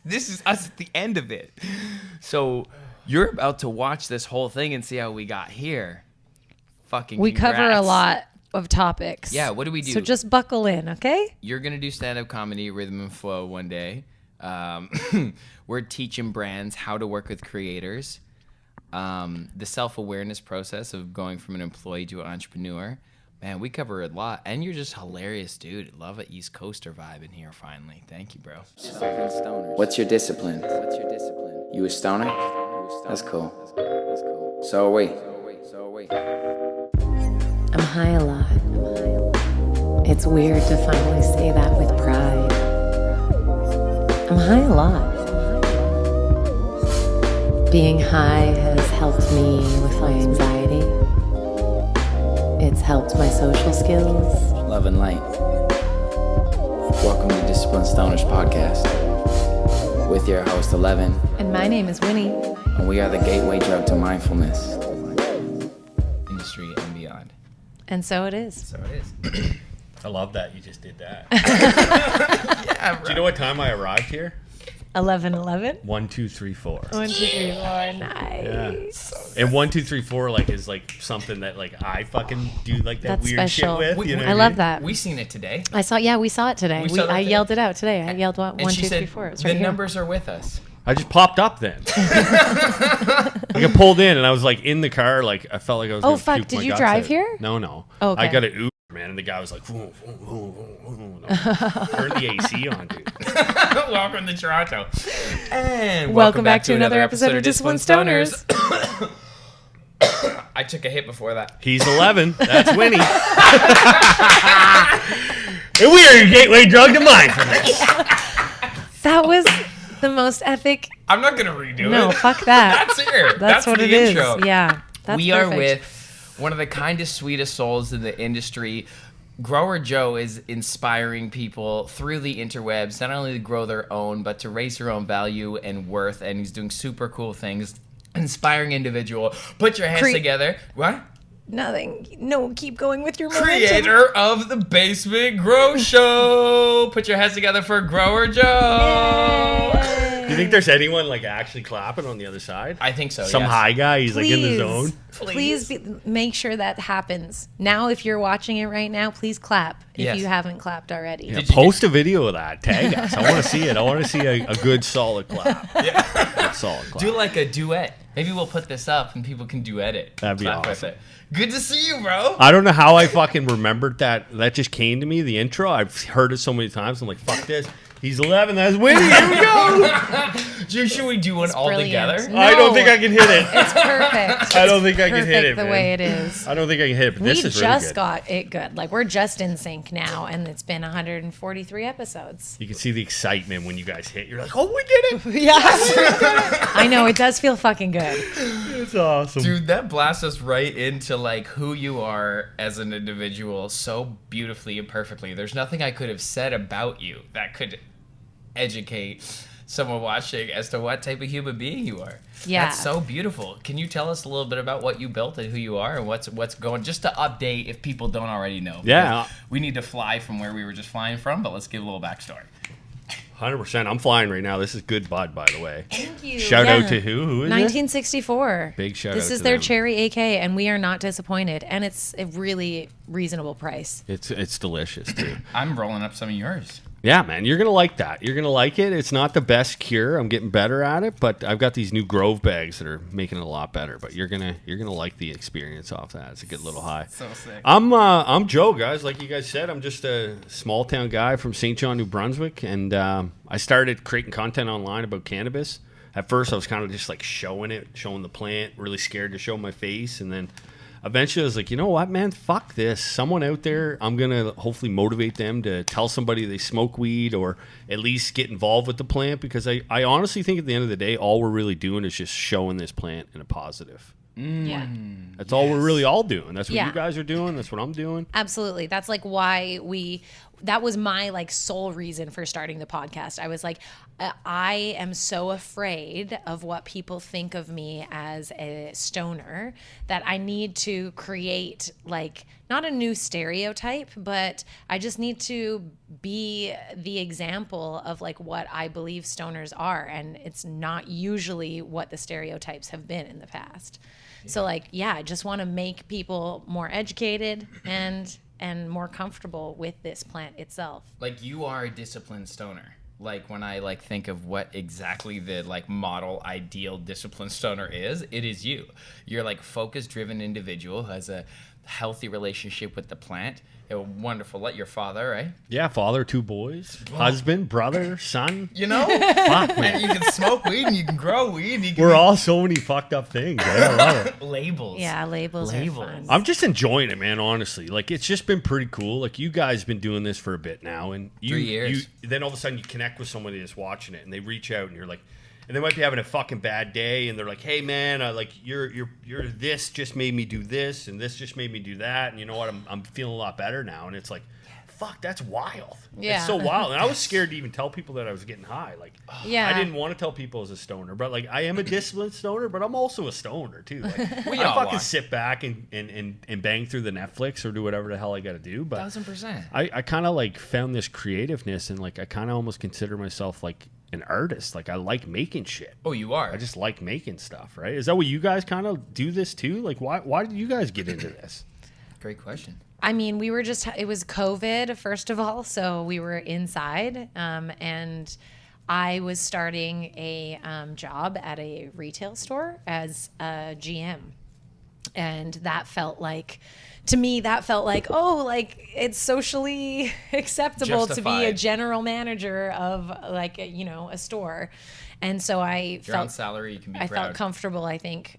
This is us at the end of it. So you're about to watch this whole thing and see how we got here. Fucking We congrats. cover a lot of topics. Yeah, what do we do? So just buckle in, okay? You're going to do stand-up comedy, rhythm and flow one day. We're teaching brands how to work with creators. The self-awareness process of going from an employee to an entrepreneur. Man, we cover a lot. And you're just hilarious, dude. Love an East Coaster vibe in here, finally. Thank you, bro. What's your discipline? You a stoner? That's cool. So are we. I'm high a lot. It's weird to finally say that with pride. I'm high a lot. Being high has helped me with my anxiety. It's helped my social skills. Love and light. Welcome to Disciplined Stoners Podcast with your host Ellevan, And my name is Winnie. and we are the gateway drug to mindfulness. Industry and beyond. And so it is. So it is. I love that you just did that. Yeah, bro. Do you know what time I arrived here? 11:11. 1, 2, 3, 4. 1, 2, 3, 4. Nice. And 1, 2, 3, 4 like is like something that like I fucking do like that That's weird special. shit with. You know I what love mean? that. We seen it today. I saw. Yeah, we saw it today. We saw that I today. yelled it out today. I yelled one, And she 2, said, 3, 4. It was the right here. numbers are with us. I just popped up then. I got pulled in and I was like in the car, like I felt like I was. Oh, gonna fuck. puke Did my you guts drive out. here? No. Oh, okay. I got an Uber, man, and the guy was like, vroom, vroom, vroom, vroom, vroom. Turn the AC on, dude. Welcome to Toronto. And Welcome back to another episode of Disciplined Stoners. I took a hit before that. He's 11. That's Winnie. And we are your gateway drug to mindfulness. That was the most epic. I'm not going to redo it. No, fuck that. That's here. That's what the it is. intro. Yeah. That's we perfect. are with one of the kindest, sweetest souls in the industry. Grower Joe is inspiring people through the interwebs, not only to grow their own, but to raise their own value and worth. And he's doing super cool things. Inspiring individual. Put your hands together. What? Nothing. No, keep going with your momentum. Creator of the Basement Grow Show. Put your hands together for Grower Joe. Do you think there's anyone like actually clapping on the other side? I think so. Some yes. high guy, he's like in the zone. Please make sure that happens. Now, if you're watching it right now, please clap if Yes. you haven't clapped already. Yeah, post a video of that. Tag us. I want to see it. I want to see a good solid clap. Yeah. Good solid clap. Do like a duet. Maybe we'll put this up and people can duet it. That'd be Clap with awesome. it. Good to see you, bro. I don't know how I fucking remembered that. That just came to me, the intro. I've heard it so many times. I'm like, fuck this. He's 11. That's Winnie. Here we go. Should we do one all brilliant. together? No. I don't think I can hit it. It's perfect. I don't think I can Perfect hit it, the man. way it is. I don't think I can hit it, but We this is really just good. got it good. Like, we're just in sync now, and it's been 143 episodes. You can see the excitement when you guys hit. You're like, oh, we did it. Yeah. I know, it does feel fucking good. It's awesome. Dude, that blasts us right into like who you are as an individual so beautifully and perfectly. There's nothing I could have said about you that could educate someone watching as to what type of human being you are. Yeah. That's so beautiful. Can you tell us a little bit about what you built and who you are and what's going, just to update if people don't already know? Yeah. Because we need to fly from where we were just flying from, but let's give a little backstory. 100%. I'm flying right now. This is good bud, by the way. Thank you. Shout out to who? Who is it? 1964. Big shout This out is to their them. cherry AK, and we are not disappointed. And it's a really reasonable price. It's delicious, too. I'm rolling up some of yours. Yeah, man, you're going to like that. You're going to like it. It's not the best cure. I'm getting better at it, but I've got these new Grove bags that are making it a lot better, but you're going to like the experience off that. It's a good little high. So sick. I'm Joe, guys. Like you guys said, I'm just a small town guy from St. John, New Brunswick, and I started creating content online about cannabis. At first, I was kind of just like showing the plant, really scared to show my face, and then eventually I was like, you know what, man, fuck this. Someone out there, I'm going to hopefully motivate them to tell somebody they smoke weed or at least get involved with the plant, because I honestly think at the end of the day, all we're really doing is just showing this plant in a positive. Yeah. That's all we're really all doing. That's what Yeah. you guys are doing. That's what I'm doing. Absolutely. That's like why that was my like sole reason for starting the podcast. I was like, I am so afraid of what people think of me as a stoner that I need to create like not a new stereotype, but I just need to be the example of like what I believe stoners are. And it's not usually what the stereotypes have been in the past. So like, I just want to make people more educated and more comfortable with this plant itself. Like, you are a disciplined stoner. Like, when I like think of what exactly the like model ideal disciplined stoner is, it is you. You're like focus driven individual who has a healthy relationship with the plant. A wonderful, like your father, right? Yeah, father, 2 boys, husband, brother, son. You know? Fuck, man. And you can smoke weed and you can grow weed. And you can We're all so many fucked up things. Right? I love it. labels. Yeah, labels are fun. I'm just enjoying it, man, honestly. Like, it's just been pretty cool. Like, you guys been doing this for a bit now. And 3 years. Then all of a sudden you connect with somebody that's watching it and they reach out and you're like, and they might be having a fucking bad day and they're like, hey, man, like, you're this just made me do this and this just made me do that. And you know what? I'm feeling a lot better now. And it's like, fuck, that's wild. Yeah. It's so wild. And I was scared to even tell people that I was getting high. Like, Yeah. I didn't want to tell people I was a stoner, but like, I am a disciplined stoner, but I'm also a stoner too. Like, We I all fucking are. sit back and bang through the Netflix or do whatever the hell I got to do. But 1000%. I kind of like found this creativeness and like, I kind of almost consider myself like an artist. Like, I like making shit. Oh, you are. I just like making stuff, right? Is that what you guys kind of do this too? Like, why did you guys get into this? Great question. I mean, we were it was COVID, first of all, so we were inside, and I was starting a job at a retail store as a GM. And that felt like, to me, oh, like it's socially acceptable to be a Justified. general manager of like, a store. And so I You're on felt salary, you can be I proud. felt comfortable, I think,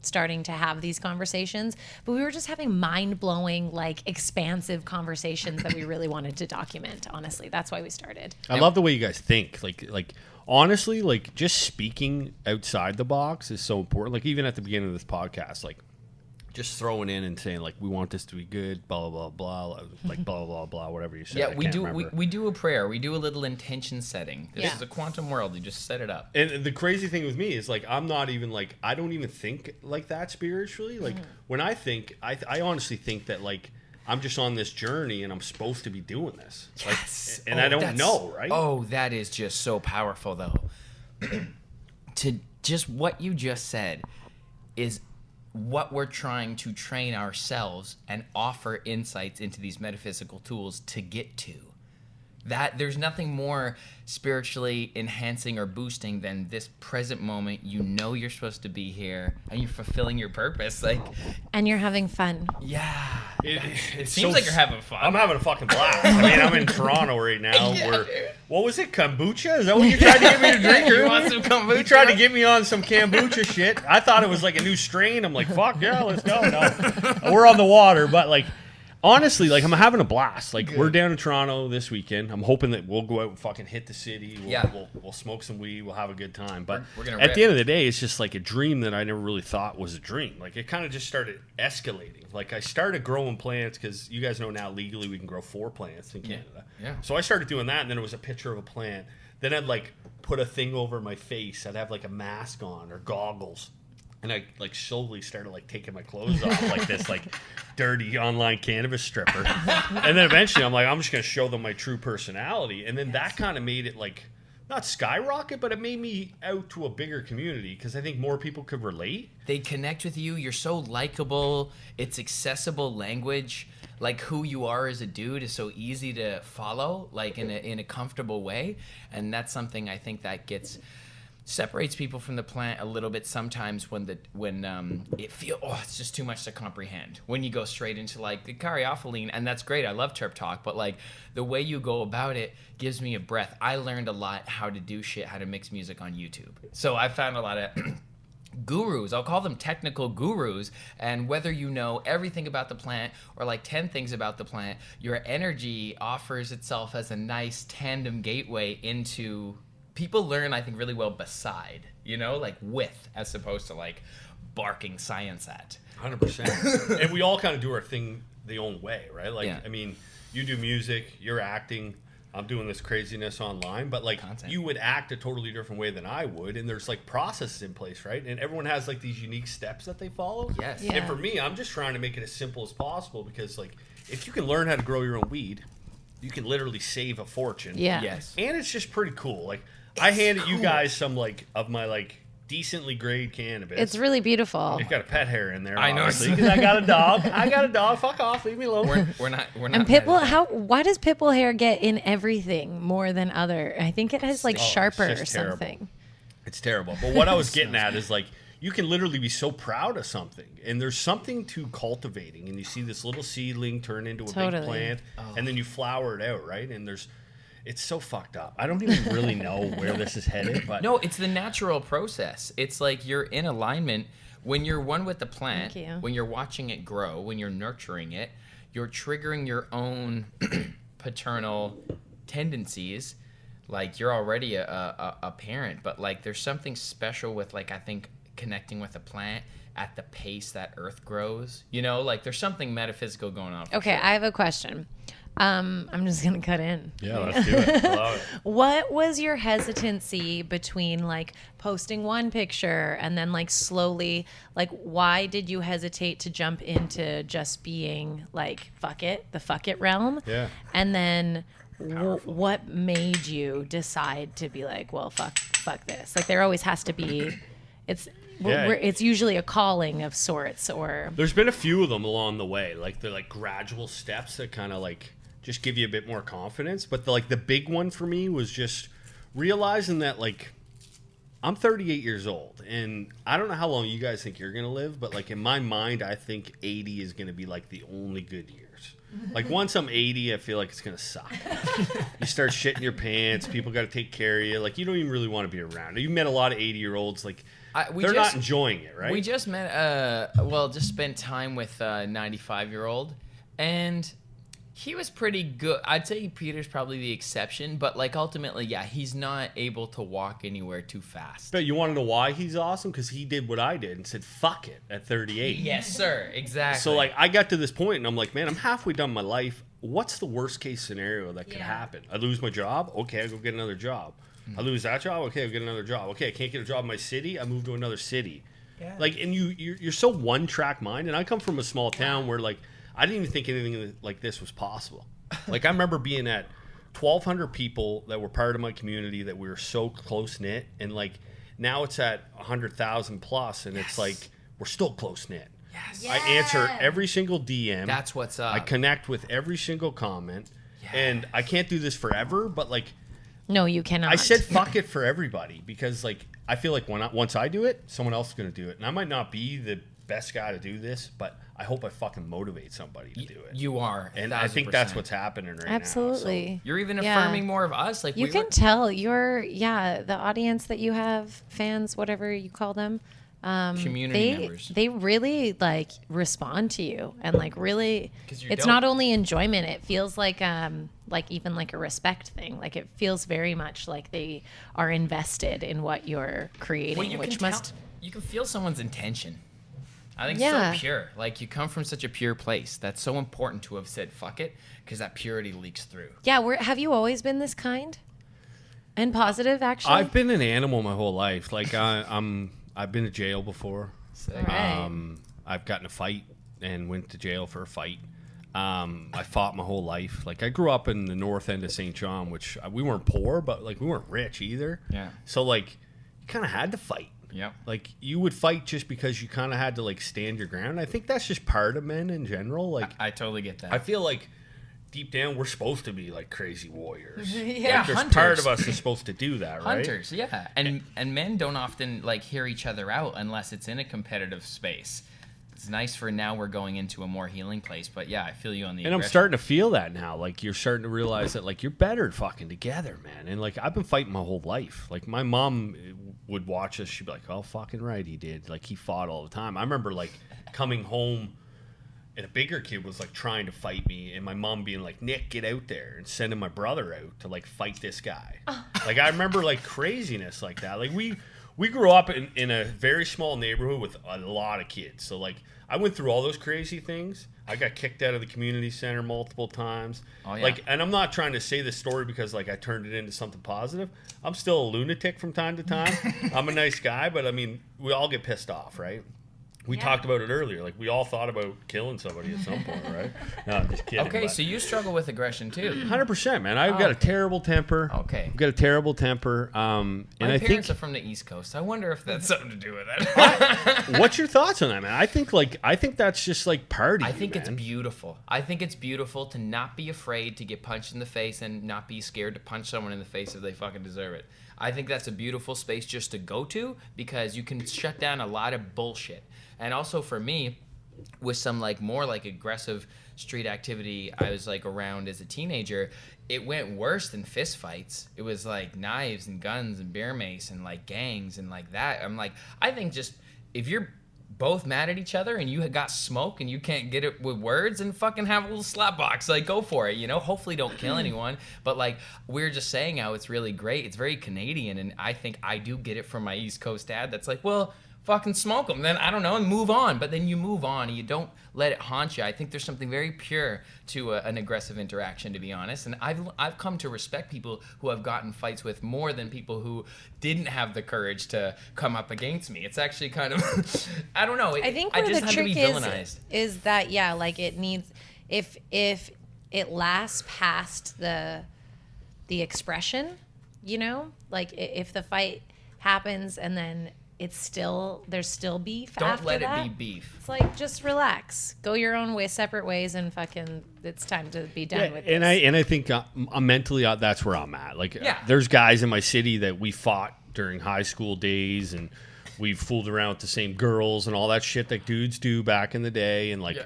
starting to have these conversations, but we were just having mind-blowing, like expansive conversations that we really wanted to document. Honestly, that's why we started. I love the way you guys think. Like honestly, like just speaking outside the box is so important. Like even at the beginning of this podcast, like just throwing in and saying like we want this to be good, blah blah blah blah, like blah blah blah, whatever you said. Yeah, I we can't do. remember. We do a prayer. We do a little intention setting. This Yeah. is a quantum world. You just set it up. And the crazy thing with me is like I'm not even like I don't even think like that spiritually. Like when I think, I honestly think that like I'm just on this journey and I'm supposed to be doing this. Yes. Like, and I don't know, right? Oh, that is just so powerful, though. To just what you just said is what we're trying to train ourselves and offer insights into these metaphysical tools to get to. That there's nothing more spiritually enhancing or boosting than this present moment. You know you're supposed to be here and you're fulfilling your purpose. Like, And you're having fun. yeah. It seems like you're having fun. I'm having a fucking blast. I mean, I'm in Toronto right now. Yeah, Where, dude. what was it? Kombucha? Is that what you tried to get me to drink? You want some kombucha? You tried to get me on some kombucha shit. I thought it was like a new strain. I'm like, fuck yeah, let's go. No, we're on the water, but like. Honestly, like I'm having a blast. Like we're down in Toronto this weekend. I'm hoping that we'll go out and fucking hit the city. We'll smoke some weed. We'll have a good time. But We're gonna at rip. the end of the day, it's just like a dream that I never really thought was a dream. Like it kind of just started escalating. Like I started growing plants because you guys know now legally we can grow 4 plants in Canada. Yeah. So I started doing that, and then it was a picture of a plant. Then I'd like put a thing over my face. I'd have like a mask on or goggles. And I like slowly started like taking my clothes off like this like dirty online cannabis stripper. And then eventually I'm like, I'm just going to show them my true personality. And then that kind of made it like not skyrocket, but it made me out to a bigger community because I think more people could relate. They connect with you. You're so likable. It's accessible language. Like who you are as a dude is so easy to follow, like in a comfortable way. And that's something I think that separates people from the plant a little bit sometimes when it feels it's just too much to comprehend when you go straight into like the caryophyllene, and that's great. I love Terp Talk, but like the way you go about it gives me a breath. I learned a lot how to do shit, how to mix music on YouTube. So I found a lot of gurus, I'll call them technical gurus, and whether you know everything about the plant or like 10 things about the plant, your energy offers itself as a nice tandem gateway into people learn, I think, really well beside, like with, as opposed to like barking science at. 100%. And we all kind of do our thing the own way, right? Like, Yeah. I mean, you do music, you're acting, I'm doing this craziness online, but like Content. you would act a totally different way than I would, and there's like processes in place, right? And everyone has like these unique steps that they follow. Yes. Yeah. And for me, I'm just trying to make it as simple as possible, because like if you can learn how to grow your own weed, you can literally save a fortune. Yeah. Yes. And it's just pretty cool. Like I handed you guys some like of my like decently grade cannabis. It's really beautiful. It's got a pet hair in there. I know. Obviously, 'cause I got a dog. Fuck off. Leave me alone. We're not. And pitbull, why does pitbull hair get in everything more than other? I think it has like sharper or just terrible. something. It's terrible. But what I was getting at is like you can literally be so proud of something, and there's something to cultivating, and you see this little seedling turn into a big plant, and then you flower it out, right? And it's so fucked up. I don't even really know where this is headed, but No, it's the natural process. It's like you're in alignment when you're one with the plant. Thank you. When you're watching it grow, when you're nurturing it, you're triggering your own paternal tendencies. Like you're already a parent, but like there's something special with like I think connecting with a plant at the pace that Earth grows. You know, like there's something metaphysical going on. Okay, I have a question. I'm just gonna cut in. yeah, let's do it. I love it. What was your hesitancy between like posting one picture and then like slowly, like why did you hesitate to jump into just being like the fuck it realm? Yeah. And then what made you decide to be like, well, fuck this? Like there always has to be, it's usually a calling of sorts, or There's been a few of them along the way. Like they're like gradual steps that kind of like just give you a bit more confidence. But the big one for me was just realizing that like I'm 38 years old, and I don't know how long you guys think you're gonna live, but like in my mind, I think 80 is gonna be like the only good years. Like once I'm 80, I feel like it's gonna suck. You start shitting your pants. People got to take care of you. Like you don't even really want to be around. You met a lot of 80-year-olds. Like they're not enjoying it, right? We just met, just spent time with a 95-year-old, and he was pretty good. I'd say Peter's probably the exception, but like ultimately, yeah, he's not able to walk anywhere too fast. But you want to know why he's awesome? Because he did what I did and said, fuck it, at 38. Yes, sir. Exactly. So like I got to this point and I'm like, man, I'm halfway done my life. What's the worst case scenario that could happen? I lose my job? Okay, I go get another job. I lose that job? Okay, I'll get another job. Okay, I can't get a job in my city? I move to another city. Yeah. Like, and you're so one-track mind. And I come from a small town where like I didn't even think anything like this was possible. Like I remember being at 1,200 people that were part of my community that we were so close-knit. And like now it's at 100,000 plus, and it's like we're still close-knit. Yes. I answer every single DM. That's what's up. I connect with every single comment. Yes. And I can't do this forever, but like no, you cannot. I said fuck it for everybody, because like I feel like once I do it, someone else is going to do it. And I might not be the best guy to do this, but I hope I fucking motivate somebody to do it. You are. And I think that's what's happening right now. Absolutely. You're even affirming more of us. Like you can tell the audience that you have, fans, whatever you call them, community members. They really like respond to you, and like really, it's dope. not only enjoyment. It feels like even like a respect thing. Like it feels very much like they are invested in what you're creating, you can feel someone's intention. I think Yeah. it's so pure. Like you come from such a pure place. That's so important to have said fuck it, because that purity leaks through. Yeah, have you always been this kind and positive? Actually, I've been an animal my whole life. Like I've been to jail before. Right. I've gotten a fight and went to jail for a fight. I fought my whole life. Like I grew up in the north end of St. John, which we weren't poor, but like we weren't rich either. Yeah. So like you kind of had to fight. Yep. Like you would fight just because you kind of had to like stand your ground. I think that's just part of men in general. Like I totally get that. I feel like deep down we're supposed to be like crazy warriors. Yeah, Like, there's hunters. part of us that's supposed to do that, right? Hunters, yeah. And men don't often like hear each other out unless it's in a competitive space. It's nice for now we're going into a more healing place, but yeah, I feel you on the And I'm aggression. starting to feel that now. Like you're starting to realize that like you're better fucking together, man. And like I've been fighting my whole life. Like my mom would watch us. She'd be like, "Oh, fucking right, he did." Like he fought all the time. I remember like coming home, and a bigger kid was like trying to fight me, and my mom being like, "Nick, get out there," and sending my brother out to like fight this guy. Like I remember like craziness like that. Like we we grew up in a very small neighborhood with a lot of kids. So, like, I went through all those crazy things. I got kicked out of the community center multiple times. Oh, yeah. Like, and I'm not trying to say this story because, like, I turned it into something positive. I'm still a lunatic from time to time. I'm a nice guy, but, I mean, we all get pissed off, right? We talked about it earlier. Like, we all thought about killing somebody at some point, right? No, I'm just kidding. Okay, but so you struggle with aggression too. 100%, man. I've got a terrible temper. Okay. I've got a terrible temper. My and parents are from the East Coast. I wonder if that's something to do with it. What's your thoughts on that, man? I think that's just like party. I think it's man. beautiful. I think it's beautiful to not be afraid to get punched in the face and not be scared to punch someone in the face if they fucking deserve it. I think that's a beautiful space just to go to because you can shut down a lot of bullshit. And also for me, with some like more like aggressive street activity I was like around as a teenager, it went worse than fist fights. It was like knives and guns and bear mace and like gangs and like that. I'm like, I think just if you're both mad at each other and you got smoke and you can't get it with words, and fucking have a little slap box, like go for it, you know. Hopefully don't kill anyone, but like we're just saying how it's really great. It's very Canadian, and I think I do get it from my East Coast dad that's like, well, fucking smoke them, then I don't know, and move on. But then you move on and you don't let it haunt you. I think there's something very pure to an aggressive interaction, to be honest. And I've come to respect people who I've gotten fights with more than people who didn't have the courage to come up against me. It's actually kind of I don't know. I think where the trick is that like it needs if it lasts past the expression, you know, like if the fight happens and then there's still beef don't after let that. it be beef. It's like, just relax, go your own way, separate ways, and fucking it's time to be done with and this. I think mentally that's where I'm at. Like, there's guys in my city that we fought during high school days, and we fooled around with the same girls and all that shit that dudes do back in the day, and like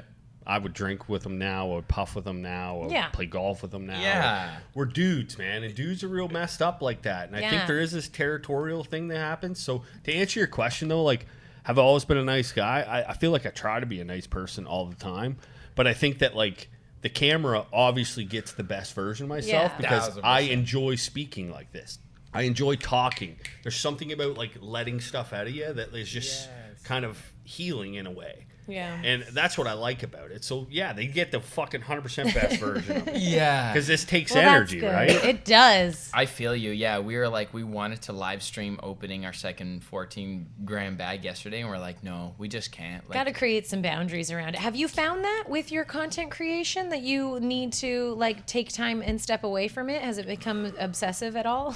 I would drink with them now, I would puff with them now, I would play golf with them now. Yeah. We're dudes, man, and dudes are real messed up like that. And I think there is this territorial thing that happens. So to answer your question, though, like, have I always been a nice guy? I feel like I try to be a nice person all the time. But I think that, like, the camera obviously gets the best version of myself because 1000%. I enjoy speaking like this. I enjoy talking. There's something about, like, letting stuff out of you that is just kind of healing in a way. Yeah. And that's what I like about it. So, they get the fucking 100% best version of it. Yeah. Because this takes energy, right? It does. I feel you. Yeah, we were like, we wanted to live stream opening our second 14-gram bag yesterday, and we're like, no, we just can't. Like, got to create some boundaries around it. Have you found that with your content creation that you need to like take time and step away from it? Has it become obsessive at all?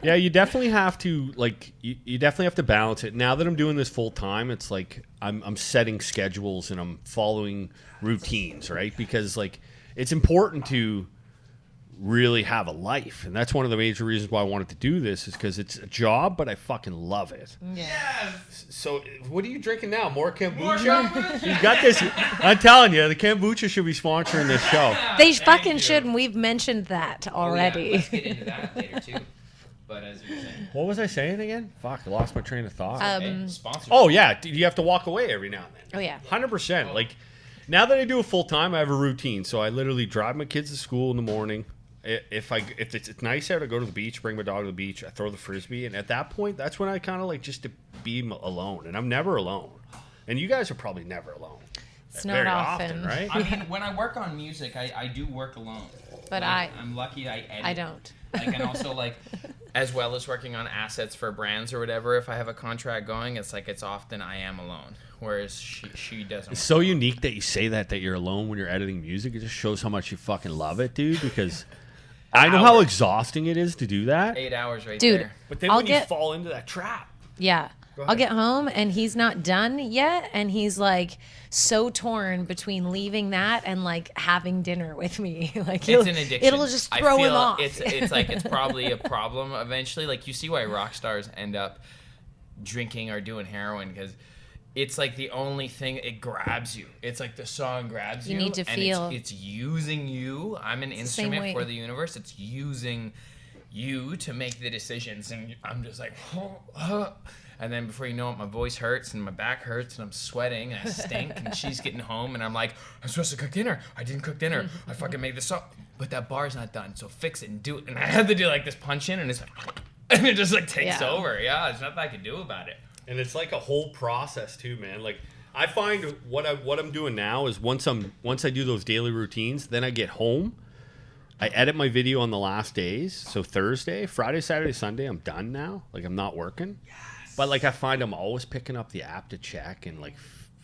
Yeah, you definitely have to you definitely have to balance it. Now that I'm doing this full time, it's like I'm setting schedules and I'm following routines, right? Because like it's important to really have a life, and that's one of the major reasons why I wanted to do this is because it's a job, but I fucking love it. yes. So what are you drinking now? More kombucha? You got this. I'm telling you, the kombucha should be sponsoring this show. They fucking should, and we've mentioned that already. Oh, yeah. Let's get into that later too. But as you were saying, What was I saying again? Fuck, I lost my train of thought. sponsors. Oh yeah, you have to walk away every now and then. Oh yeah. 100%. Like now that I do it full time, I have a routine. So I literally drive my kids to school in the morning. If it's nice out, I go to the beach, bring my dog to the beach. I throw the frisbee, and at that point, that's when I kind of like just to be alone. And I'm never alone. And you guys are probably never alone. It's not very often, right? I mean, when I work on music, I do work alone. But like, I'm lucky I edit. I don't. I can also like, as well as working on assets for brands or whatever. If I have a contract going, it's like it's often I am alone, whereas she doesn't. It's so unique that you say that you're alone when you're editing music. It just shows how much you fucking love it, dude. Because I know how exhausting it is to do that. 8 hours right Dude, there. But then you fall into that trap. Yeah. I'll get home and he's not done yet, and he's like so torn between leaving that and like having dinner with me. Like it's an addiction. It'll just throw him off. It's like it's probably a problem eventually. Like you see why rock stars end up drinking or doing heroin, because it's like the only thing, it grabs you. It's like the song grabs you. You need to feel. It's using you. I'm an instrument for the universe. It's using you to make the decisions, and I'm just like, and then before you know it, my voice hurts and my back hurts and I'm sweating and I stink and she's getting home and I'm like, I'm supposed to cook dinner. I didn't cook dinner. I fucking made this up, but that bar's not done. So fix it and do it. And I had to do like this punch in, and it's like, and it just like takes Yeah. over. Yeah, there's nothing I can do about it. And it's like a whole process too, man. Like I find what I'm doing now is once I do those daily routines, then I get home. I edit my video on the last days. So Thursday, Friday, Saturday, Sunday, I'm done now. Like I'm not working. Yes. But like I find I'm always picking up the app to check and like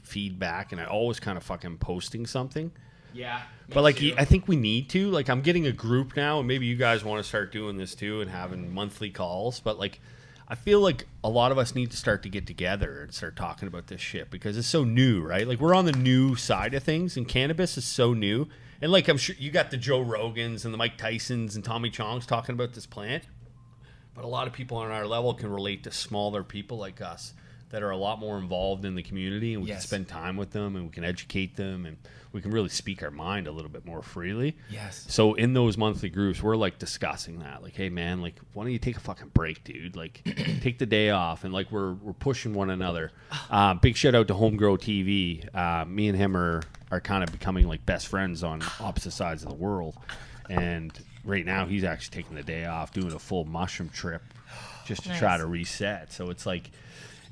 feedback, and I always kind of fucking posting something. Yeah. But like I think we need to. Like I'm getting a group now, and maybe you guys want to start doing this too and having monthly calls. But like I feel like a lot of us need to start to get together and start talking about this shit because it's so new, right? Like we're on the new side of things, and cannabis is so new. And like I'm sure you got the Joe Rogans and the Mike Tysons and Tommy Chong's talking about this plant, but a lot of people on our level can relate to smaller people like us that are a lot more involved in the community, and we can spend time with them, and we can educate them, and we can really speak our mind a little bit more freely. Yes. So in those monthly groups, we're like discussing that, like, hey man, like why don't you take a fucking break, dude? Like take the day off, and like we're pushing one another. Big shout out to Homegrow TV. Me and him are kind of becoming like best friends on opposite sides of the world, and right now he's actually taking the day off, doing a full mushroom trip just to try to reset. So it's like,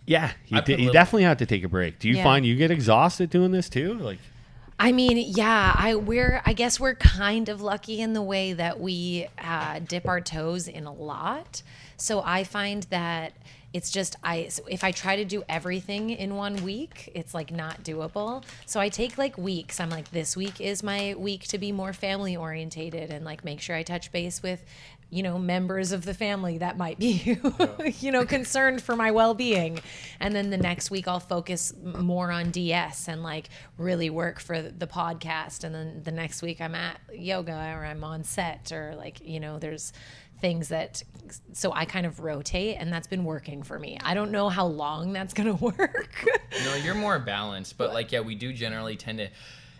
yeah, you definitely have to take a break. Do you find you get exhausted doing this too? Like, I mean, yeah, I guess we're kind of lucky in the way that we dip our toes in a lot. So I find that it's just if I try to do everything in 1 week, it's like not doable. So I take like weeks. I'm like, this week is my week to be more family orientated and like make sure I touch base with, you know, members of the family that might be, you know, concerned for my well-being. And then the next week I'll focus more on DS and like really work for the podcast. And then the next week I'm at yoga or I'm on set or like, you know, there's things that, so I kind of rotate, and that's been working for me. I don't know how long that's going to work. No, you're more balanced, but like, yeah, we do generally tend to,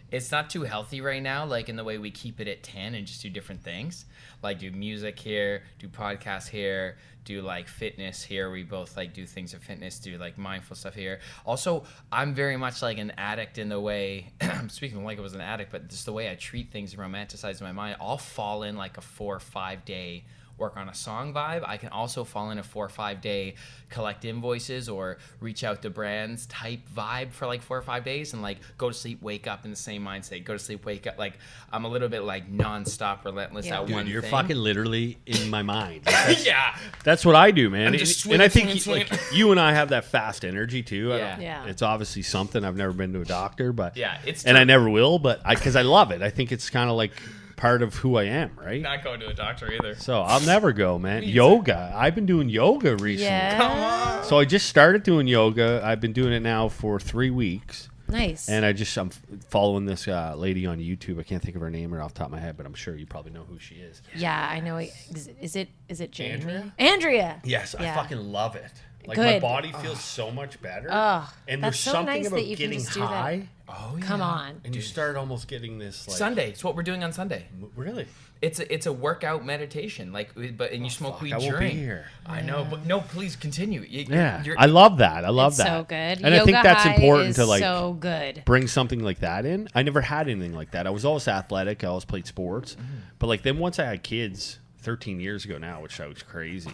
it's not too healthy right now, like in the way we keep it at 10 and just do different things. Like do music here, do podcasts here, do like fitness here. We both like do things of fitness, do like mindful stuff here. Also, I'm very much like an addict in the way, I'm speaking like I was an addict, but just the way I treat things and romanticize my mind. I'll fall in like a 4 or 5 day work on a song vibe. I can also fall in a 4 or 5 day collect invoices or reach out to brands type vibe for like 4 or 5 days and like go to sleep, wake up in the same mindset, go to sleep, wake up. Like I'm a little bit like nonstop relentless at one you're thing. fucking literally in my mind. Like, Yeah. That's what I do, man. And I think like you and I have that fast energy too. Yeah. It's obviously something. I've never been to a doctor, but Yeah, it's and I tough. never will, but because I love it. I think it's kind of like part of who I am, right? Not going to a doctor either. So I'll never go, man. Yoga. I've been doing yoga recently. Yeah. So I just started doing yoga. I've been doing it now for 3 weeks. Nice. And I'm following this lady on YouTube. I can't think of her name right off the top of my head, but I'm sure you probably know who she is. Yeah, I know. Is it Jamie? Andrea? Andrea. Yes, I Yeah. fucking love it. Like Good. my body feels so much better. And there's that's so something nice about that you can getting just do that. high, Oh, yeah. Come on. and you start almost getting this like Sunday. It's what we're doing on Sunday. Really? It's a workout meditation. Like, but and you smoke weed I won't during. be here. I know, but no, please continue. Yeah, You're- I love that. I love It's that. so good. And Yoga I think that's high important is to like so good. bring something like that in. I never had anything like that. I was always athletic. I always played sports, but like then once I had kids 13 years ago now, which was crazy.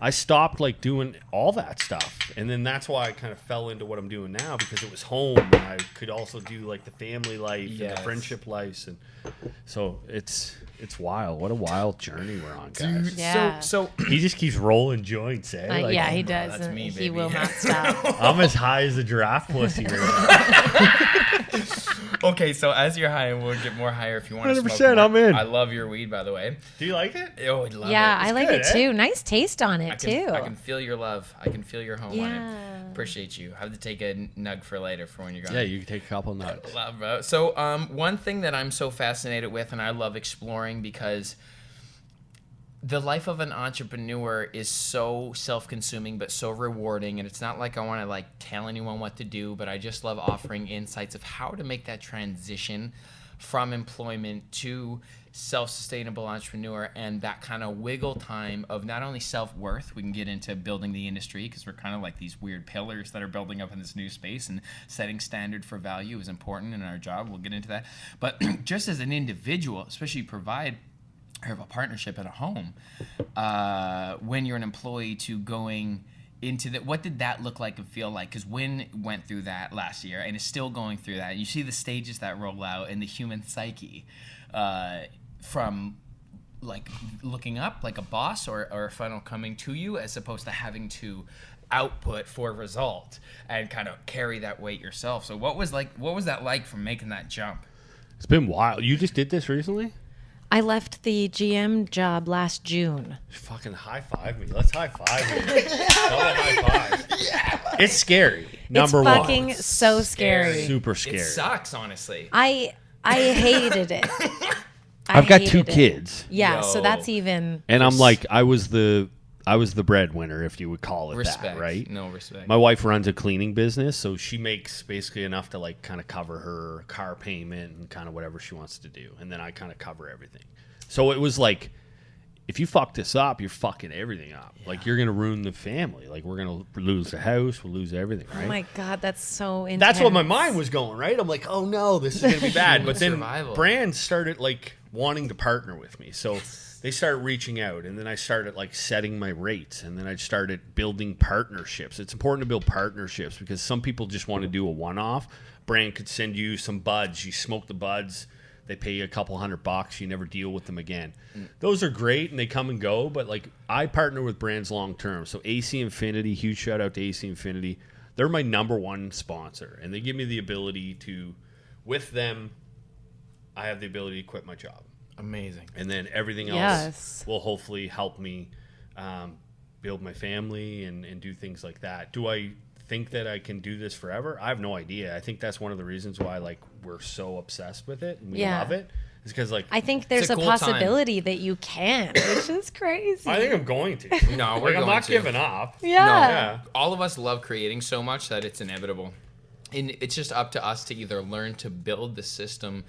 I stopped like doing all that stuff, and then that's why I kind of fell into what I'm doing now because it was home, and I could also do like the family life and the Yes. friendship lives, and so it's wild. What a wild journey we're on, guys. Yeah. So He just keeps rolling joints, eh? Like, Yeah, he does. that's me, He baby. will not stop. I'm as high as a giraffe pussy right now. okay, so as you're high, and we'll get more higher if you want to smoke 100%, more. I'm in. I love your weed, by the way. Do you like it? Oh, I love Yeah, it. I like good, it eh? too. Nice taste on it I can, too. I can feel your love. I can feel your home on Yeah. it. Appreciate you. I have to take a nug for later for when you're gone. Yeah, you can take a couple nuts. Love, bro. So, one thing that I'm so fascinated with, and I love exploring because the life of an entrepreneur is so self-consuming but so rewarding, and it's not like I want to like tell anyone what to do, but I just love offering insights of how to make that transition from employment to self-sustainable entrepreneur, and that kind of wiggle time of not only self-worth. We can get into building the industry because we're kind of like these weird pillars that are building up in this new space, and setting standard for value is important in our job. We'll get into that. But just as an individual, especially provide or of a partnership at a home, when you're an employee to going into that, what did that look like and feel like? Because Wynn went through that last year and is still going through that. You see the stages that roll out in the human psyche, from like looking up like a boss or a funnel coming to you, as opposed to having to output for result and kind of carry that weight yourself. So what was that like from making that jump? It's been wild. You just did this recently? I left the GM job last June. Fucking high five me. Let's high five me. Double high five. Yeah. It's scary. Number it's one. fucking so scary. Super scary. It sucks, honnly. I hated it. I've got 2 hated it. kids. Yeah, Yo. so that's even. And I'm like, I was the breadwinner, if you would call it Respect. that, right? No respect. My wife runs a cleaning business, so she makes basically enough to like kind of cover her car payment and kind of whatever she wants to do, and then I kind of cover everything. So it was like, if you fuck this up, you're fucking everything up. Yeah. Like, you're gonna ruin the family. Like, we're gonna lose the house, we'll lose everything, right? Oh my God, that's so intense. That's what my mind was going, right? I'm like, oh no, this is gonna be bad. But then Survival. brands started like wanting to partner with me, so they started reaching out, and then I started like setting my rates, and then I started building partnerships. It's important to build partnerships because some people just want to do a one-off. Brand could send you some buds, you smoke the buds, they pay you a couple $100, you never deal with them again. Those are great and they come and go, but like I partner with brands long term. So AC Infinity, huge shout out to AC Infinity. They're my number one sponsor, and they give me the ability to, with them, I have the ability to quit my job. Amazing. And then everything else Yes. will hopefully help me build my family and do things like that. Do I think that I can do this forever? I have no idea. I think that's one of the reasons why like we're so obsessed with it and we Yeah. love it. Is because like I think there's a a cool possibility that you can, which is crazy. I think I'm going to. No, we're Like, I'm going not to. giving up. yeah. Yeah. All of us love creating so much that it's inevitable. And it's just up to us to either learn to build the system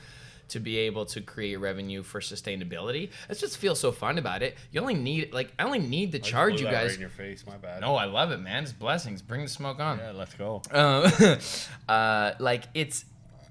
to be able to create revenue for sustainability. That's what feels so fun about it. You only need, like, I only need to charge Blew you that guys. right in your face. My bad. No, I love it, man. It's blessings. Bring the smoke on. Yeah, let's go. Like it's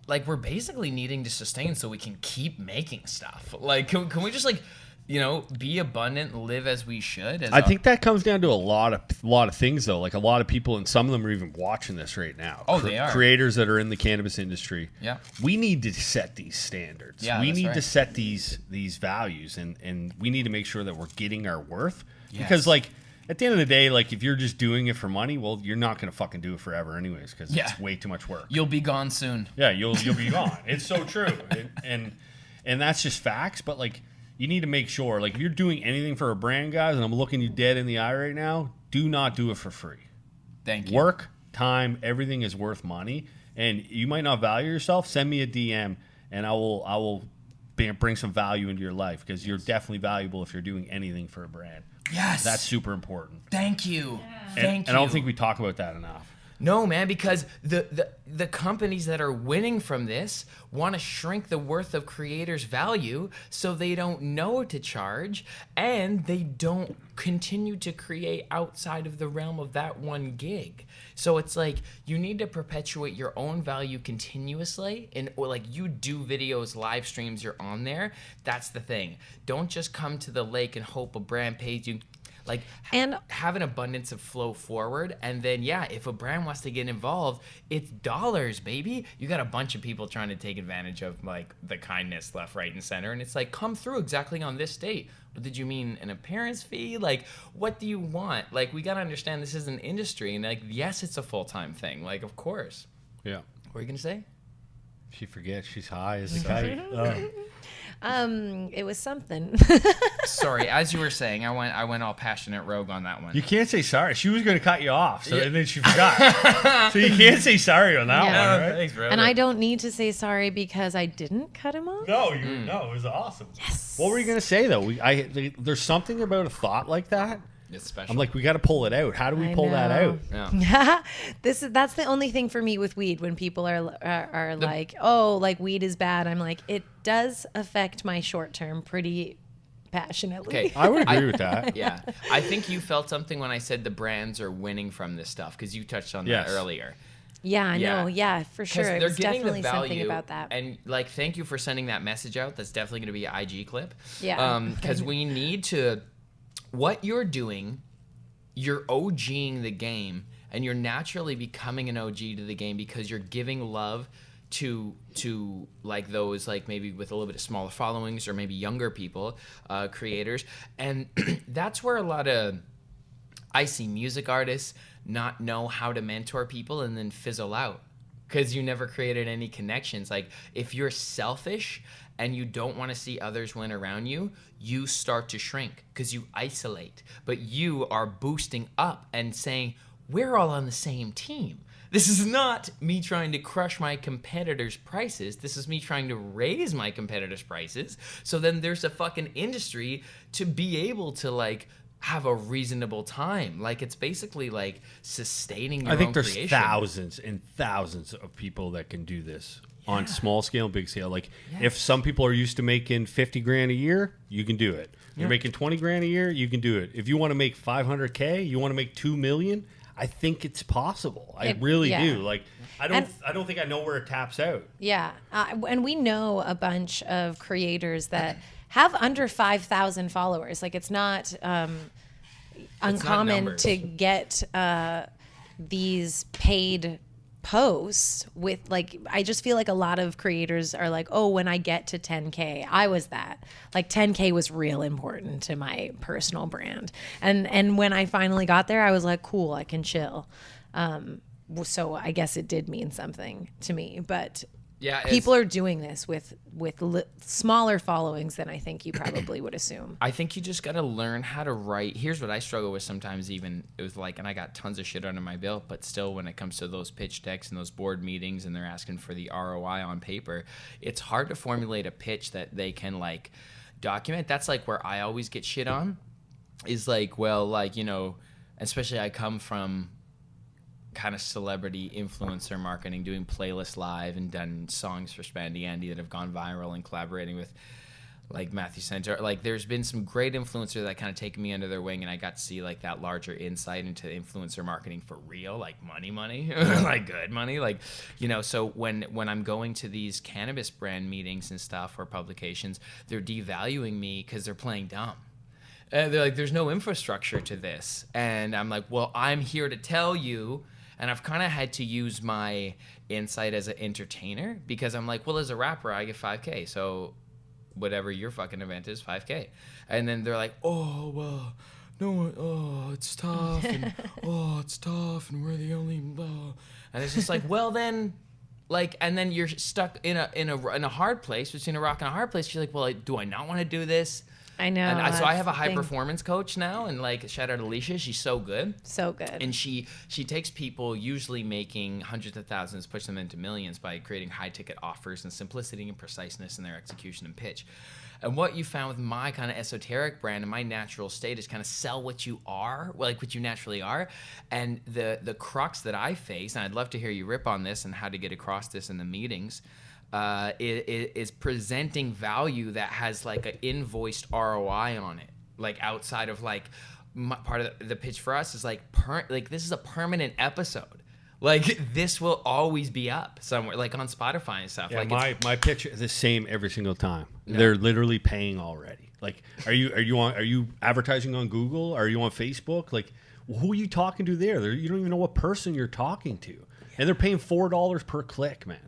like we're basically needing to sustain so we can keep making stuff. Like, can we just like, you know, be abundant, live as we should? I think that comes down to a lot of things though. Like a lot of people, and some of them are even watching this right now. Oh, they are. Creators that are in the cannabis industry. Yeah. We need to set these standards. Yeah, we that's need right. to set these values, and we need to make sure that we're getting our worth. Yes. Because like at the end of the day, like if you're just doing it for money, well, you're not going to fucking do it forever anyways because Yeah. it's way too much work. You'll be gone soon. Yeah, you'll be gone. It's so true, and that's just facts. But like, you need to make sure, like, if you're doing anything for a brand, guys, and I'm looking you dead in the eye right now, do not do it for free. Thank you. Work, time, everything is worth money, and you might not value yourself. Send me a DM, and I will bring some value into your life because you're definitely valuable if you're doing anything for a brand. Yes. That's super important. Thank you. And, Thank you. and I don't think we talk about that enough. No, man, because the companies that are winning from this want to shrink the worth of creators' value so they don't know to charge and they don't continue to create outside of the realm of that one gig. So it's like you need to perpetuate your own value continuously, or like you do videos, live streams, you're on there. That's the thing. Don't just come to the lake and hope a brand pays you. Like, And- have an abundance of flow forward, and then if a brand wants to get involved, it's dollars, baby. You got a bunch of people trying to take advantage of like the kindness left, right, and center, and it's like, come through exactly on this date. What did you mean, an appearance fee? Like, what do you want? Like, we gotta understand this is an industry, and like, yes, it's a full-time thing. Like, of course. Yeah. What were you gonna say? She forgets she's high as a kite. It was something. Sorry, as you were saying, I went all passionate rogue on that one. You can't say sorry. She was going to cut you off, and then she forgot. So you can't say sorry on that Yeah. one, right? Thanks, bro. And I don't need to say sorry because I didn't cut him off. No, no, it was awesome. Yes. What were you going to say though? There's something about a thought like that. It's special. I'm like, we got to pull it out. How do we I pull that know. out? Yeah. That's the only thing for me with weed. When people are like, oh, like weed is bad, I'm like, it does affect my short term pretty passionately. Okay. I would agree with that. Yeah. I think you felt something when I said the brands are winning from this stuff because you touched on Yes. that earlier. Yeah, I know. Yeah, for sure. They're It's getting definitely the value, something about that. and like, thank you for sending that message out. That's definitely going to be an IG clip. Yeah. Because we need to. What you're doing, you're OGing the game, and you're naturally becoming an OG to the game because you're giving love to like those like maybe with a little bit of smaller followings or maybe younger people, creators, and that's where a lot of I see music artists not know how to mentor people and then fizzle out because you never created any connections. Like if you're selfish and you don't want to see others win around you, you start to shrink because you isolate. But you are boosting up and saying, we're all on the same team. This is not me trying to crush my competitors' prices. This is me trying to raise my competitors' prices. So then there's a fucking industry to be able to like have a reasonable time. Like it's basically like sustaining your own I think there's creation. thousands and thousands of people that can do this on small scale and big scale. Like if some people are used to making 50 grand a year, you can do it. You're making 20 grand a year, you can do it. If you want to make 500K, you want to make 2 million, I think it's possible. I really do. Like I don't think I know where it taps out. Yeah. And we know a bunch of creators that have under 5,000 followers. Like it's not uncommon to get these paid posts with like, I just feel like a lot of creators are like, oh, when I get to 10K, I was that. Like 10K was real important to my personal brand. And when I finally got there, I was like, cool, I can chill. So I guess it did mean something to me, but Yeah, people are doing this with smaller followings than I think you probably would assume. I think you just got to learn how to write. Here's what I struggle with sometimes, even it was like, and I got tons of shit under my belt, but still when it comes to those pitch decks and those board meetings and they're asking for the ROI on paper, it's hard to formulate a pitch that they can like document. That's like where I always get shit on is like, well, like, you know, especially I come from kind of celebrity influencer marketing, doing Playlist Live and done songs for Spandy Andy that have gone viral and collaborating with like Matthew Center. Like there's been some great influencers that kind of taken me under their wing and I got to see like that larger insight into influencer marketing for real, like money, like good money. Like, you know, so when I'm going to these cannabis brand meetings and stuff or publications, they're devaluing me because they're playing dumb. They're like, there's no infrastructure to this. And I'm like, well, I'm here to tell you. And I've kind of had to use my insight as an entertainer because I'm like, well, as a rapper, I get 5K. So whatever your fucking event is, 5K. And then they're like, oh, well, no, oh, it's tough. And, oh, it's tough. And we're the only, oh. And it's just like, well, then, like, and then you're stuck in a hard place, between a rock and a hard place. You're like, well, do I not want to do this? I know. And so I have a high performance coach now, and like shout out Alicia, she's so good. So good. And she takes people usually making hundreds of thousands, push them into millions by creating high ticket offers and simplicity and preciseness in their execution and pitch. And what you found with my kind of esoteric brand and my natural state is kind of sell what you are, like what you naturally are. And the crux that I face, and I'd love to hear you rip on this and how to get across this in the meetings, is presenting value that has like an invoiced ROI on it, like outside of like part of the pitch for us is like this is a permanent episode. Like this will always be up somewhere, like on Spotify and stuff. Yeah, like my pitch is the same every single time. Yeah. They're literally paying already. Like, are you advertising on Google? Are you on Facebook? Like, who are you talking to there? You don't even know what person you're talking to, and they're paying $4 per click, man.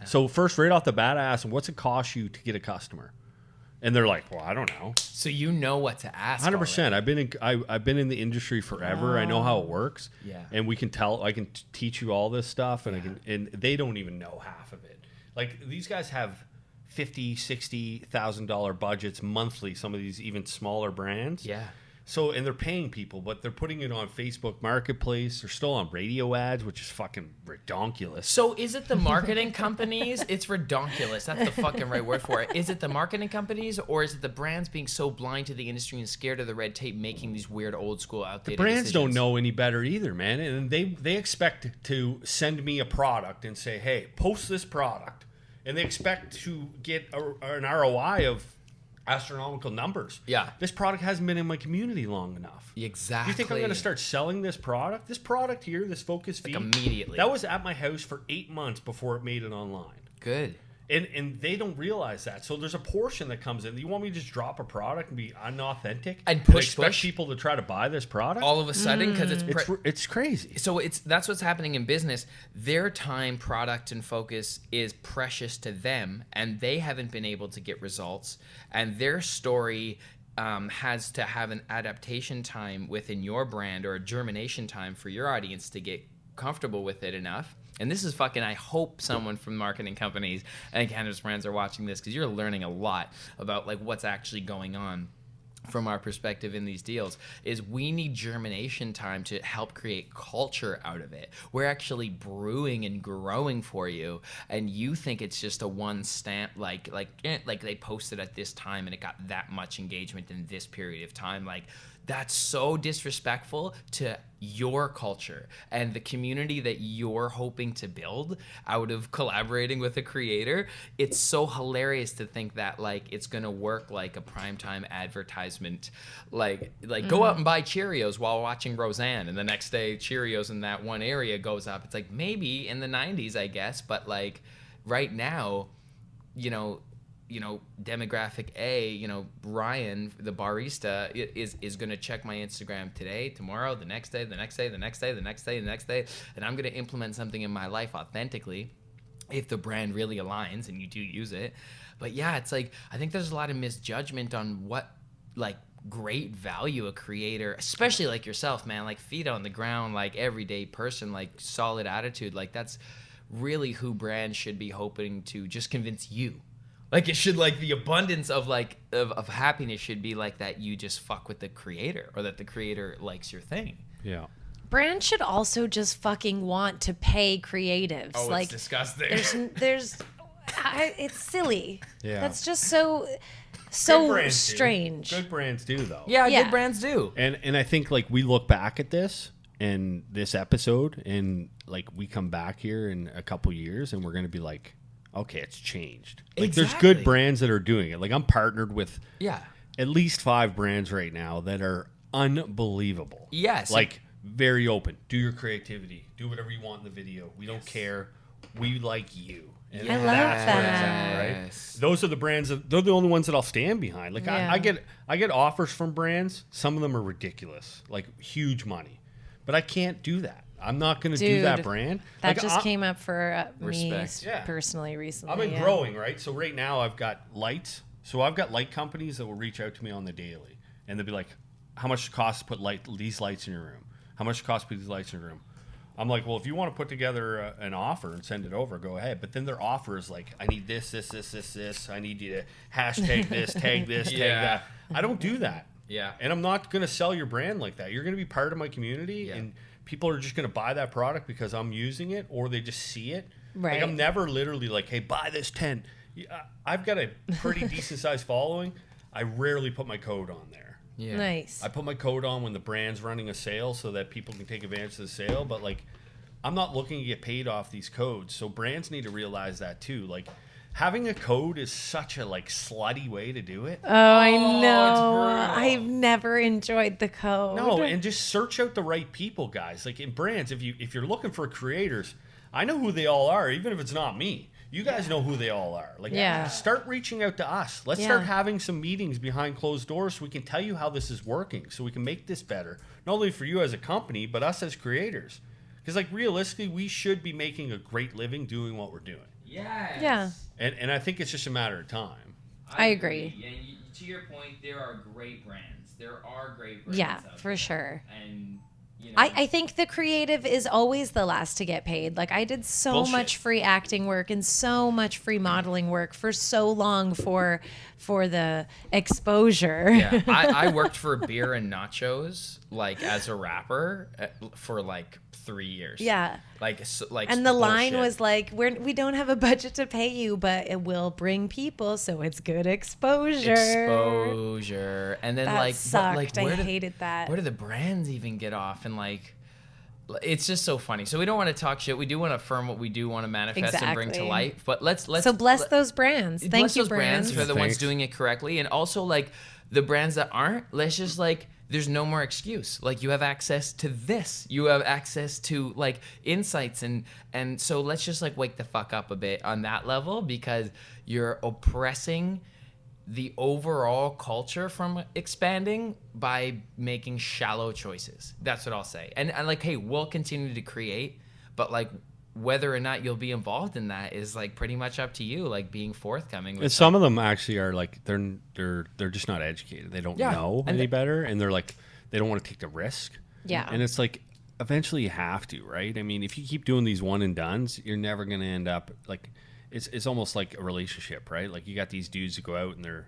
So first, right off the bat, I asked them, what's it cost you to get a customer? And they're like, well, I don't know. So you know what to ask. 100%. I've been in the industry forever. I know how it works. Yeah. And I can teach you all this stuff, and they don't even know half of it. Like these guys have $50,000-$60,000 budgets monthly. Some of these even smaller brands. Yeah. So, and they're paying people, but they're putting it on Facebook Marketplace. They're still on radio ads, which is fucking redonkulous. So is it the marketing companies? It's redonkulous. That's the fucking right word for it. Is it the marketing companies or is it the brands being so blind to the industry and scared of the red tape making these weird old school outdated The brands decisions? don't know any better either, man. And they expect to send me a product and say, hey, post this product. And they expect to get an ROI of astronomical numbers. Yeah. This product hasn't been in my community long enough. Exactly. You think I'm going to start selling this product? This product here, this Focus Feed, immediately. that was at my house for 8 months before it made it online. Good. And they don't realize that. So there's a portion that comes in. You want me to just drop a product and be unauthentic and expect people to try to buy this product all of a sudden because it's crazy. So that's what's happening in business. Their time, product, and focus is precious to them, and they haven't been able to get results. And their story has to have an adaptation time within your brand or a germination time for your audience to get comfortable with it enough. And this is fucking, I hope someone from marketing companies and cannabis brands are watching this, because you're learning a lot about like what's actually going on from our perspective in these deals. Is we need germination time to help create culture out of it. We're actually brewing and growing for you, and you think it's just a one stamp, like they posted at this time and it got that much engagement in this period of time. Like, that's so disrespectful to your culture and the community that you're hoping to build out of collaborating with a creator. It's so hilarious to think that like it's gonna work like a primetime advertisement. Like go out and buy Cheerios while watching Roseanne, and the next day Cheerios in that one area goes up. It's like maybe in the 90s, I guess, but like right now, you know, demographic A, Ryan, the barista, is going to check my Instagram today, tomorrow, the next day, the next day, the next day, the next day, the next day, and I'm going to implement something in my life authentically if the brand really aligns and you do use it. But yeah, it's like, I think there's a lot of misjudgment on what, like, great value a creator, especially like yourself, man, like feet on the ground, like everyday person, like solid attitude, like that's really who brands should be hoping to just convince you. Like it should, like the abundance of like of happiness should be like that you just fuck with the creator, or that the creator likes your thing. Yeah. Brands should also just fucking want to pay creatives. Oh, like, it's disgusting. It's silly. Yeah. That's just so strange. Good brands do though. Yeah, Yeah. good brands do. And I think like we look back at this and this episode, and like we come back here in a couple years and we're going to be like, okay, it's changed. Like there's good brands that are doing it. Like I'm partnered with at least 5 brands right now that are unbelievable. Yes. Like very open. Do your creativity. Do whatever you want in the video. We don't care. We like you. And I love that's what that. it's at, right? Those are the brands they're the only ones that I'll stand behind. Like Yeah. I get offers from brands. Some of them are ridiculous, like huge money. But I can't do that. I'm not going to do that brand. That like, just came up for me Respect. personally recently. I've been growing, right? So right now I've got lights. So I've got light companies that will reach out to me on the daily, and they'll be like, how much it costs to put these lights in your room? How much it costs to put these lights in your room? I'm like, well, if you want to put together an offer and send it over, go ahead. But then their offer is like, I need this. I need you to hashtag this, tag this, tag that. I don't do that. Yeah. And I'm not going to sell your brand like that. You're going to be part of my community, and people are just going to buy that product because I'm using it, or they just see it. Right. Like I'm never literally like, hey, buy this 10. I've got a pretty decent sized following. I rarely put my code on there. Yeah. Nice. I put my code on when the brand's running a sale so that people can take advantage of the sale. But like, I'm not looking to get paid off these codes. So brands need to realize that too. Like, having a code is such a like slutty way to do it. Oh, I know. It's brutal. I've never enjoyed the code. No, and just search out the right people, guys. Like in brands, if you're looking for creators, I know who they all are, even if it's not me. You guys know who they all are. Like, start reaching out to us. Let's start having some meetings behind closed doors so we can tell you how this is working, so we can make this better, not only for you as a company, but us as creators. Because like realistically, we should be making a great living doing what we're doing. Yes. Yeah. And I think it's just a matter of time. I agree. And to your point, there are great brands. There are great brands. Yeah, out for there. sure. And you know, I think the creative is always the last to get paid. Like I did so much free acting work and so much free modeling work for so long for the exposure. Yeah, I worked for beer and nachos like as a rapper for like 3 years. Yeah. Like And the line bullshit. was like, we don't have a budget to pay you, but it will bring people, so it's good exposure. Exposure. And then That like sucked. like I hated that. Where do the brands even get off? And like it's just so funny. So we don't want to talk shit. We do want to affirm what we do want to manifest and bring to Exactly. life. But let's So bless those brands. Thank bless you, those brands for the ones Thanks. doing it correctly, and also like the brands that aren't. Let's just like, there's no more excuse. Like, you have access to this. You have access to like insights, and so let's just like wake the fuck up a bit on that level, because you're oppressing the overall culture from expanding by making shallow choices. That's what I'll say. And like, hey, we'll continue to create, but like whether or not you'll be involved in that is like pretty much up to you, like being forthcoming with And some of them actually are like they're just not educated. They don't Yeah. know And any better, and they're like they don't want to take the risk. Yeah. And it's like eventually you have to, right? I mean, if you keep doing these one and dones, you're never going to end up like it's almost like a relationship, right? Like you got these dudes who go out and they're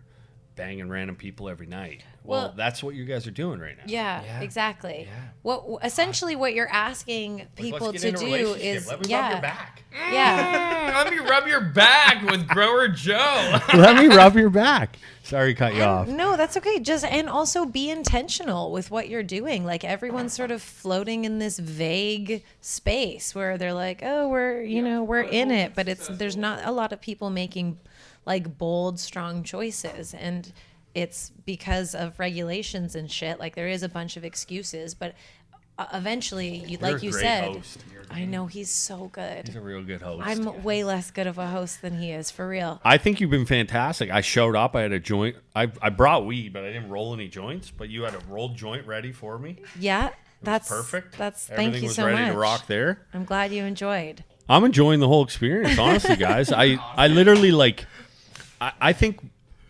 banging random people every night. Well, Well- that's what you guys are doing right now. Yeah, Yeah. exactly. Yeah. What essentially what you're asking Like, people let's to get in a do relationship. is Let me yeah, rub your back. yeah. Let me rub your back with Grower Joe. Let me rub your back. Sorry, cut you off. No, that's okay. Just and also be intentional with what you're doing. Like everyone's sort of floating in this vague space where they're like, "Oh, we're in it," but there's not a lot of people making like bold, strong choices, and it's because of regulations and shit. Like there is a bunch of excuses, but eventually, You're like a you great said, host. I know he's so good. He's a real good host. I'm way less good of a host than he is, for real. I think you've been fantastic. I showed up. I had a joint. I brought weed, but I didn't roll any joints. But you had a rolled joint ready for me. Yeah, that's Perfect. That's Everything thank you was so ready much. to rock there. I'm glad you enjoyed. I'm enjoying the whole experience, honestly, guys. I literally like. I think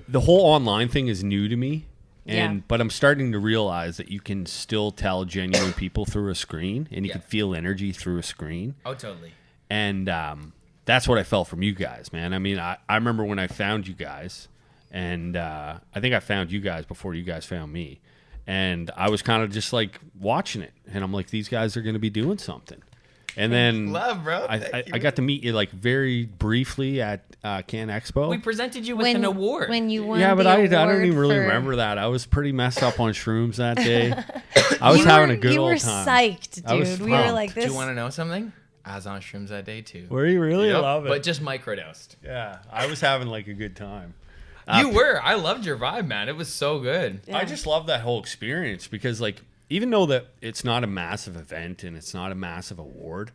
the whole online thing is new to me, Yeah. but I'm starting to realize that you can still tell genuine people through a screen, and you Yeah. can feel energy through a screen. Oh, totally. And that's what I felt from you guys, man. I mean, I remember when I found you guys, and I think I found you guys before you guys found me. And I was kind of just like watching it. And I'm like, these guys are going to be doing something. And then Love, bro. I Thank you. got to meet you like very briefly at Can Expo. We presented you with an award. When you won Yeah, but the I don't award even really for- remember that. I was pretty messed up on shrooms that day. I was having a good you were old time. psyched, I was dude. We were pumped. like Do this. you want to know something? I was on shrooms that day too. Were you really? I Yep, love it. But just microdosed. Yeah, I was having like a good time. You were. I loved your vibe, man. It was so good. I just love that whole experience because, like, even though that it's not a massive event and it's not a massive award,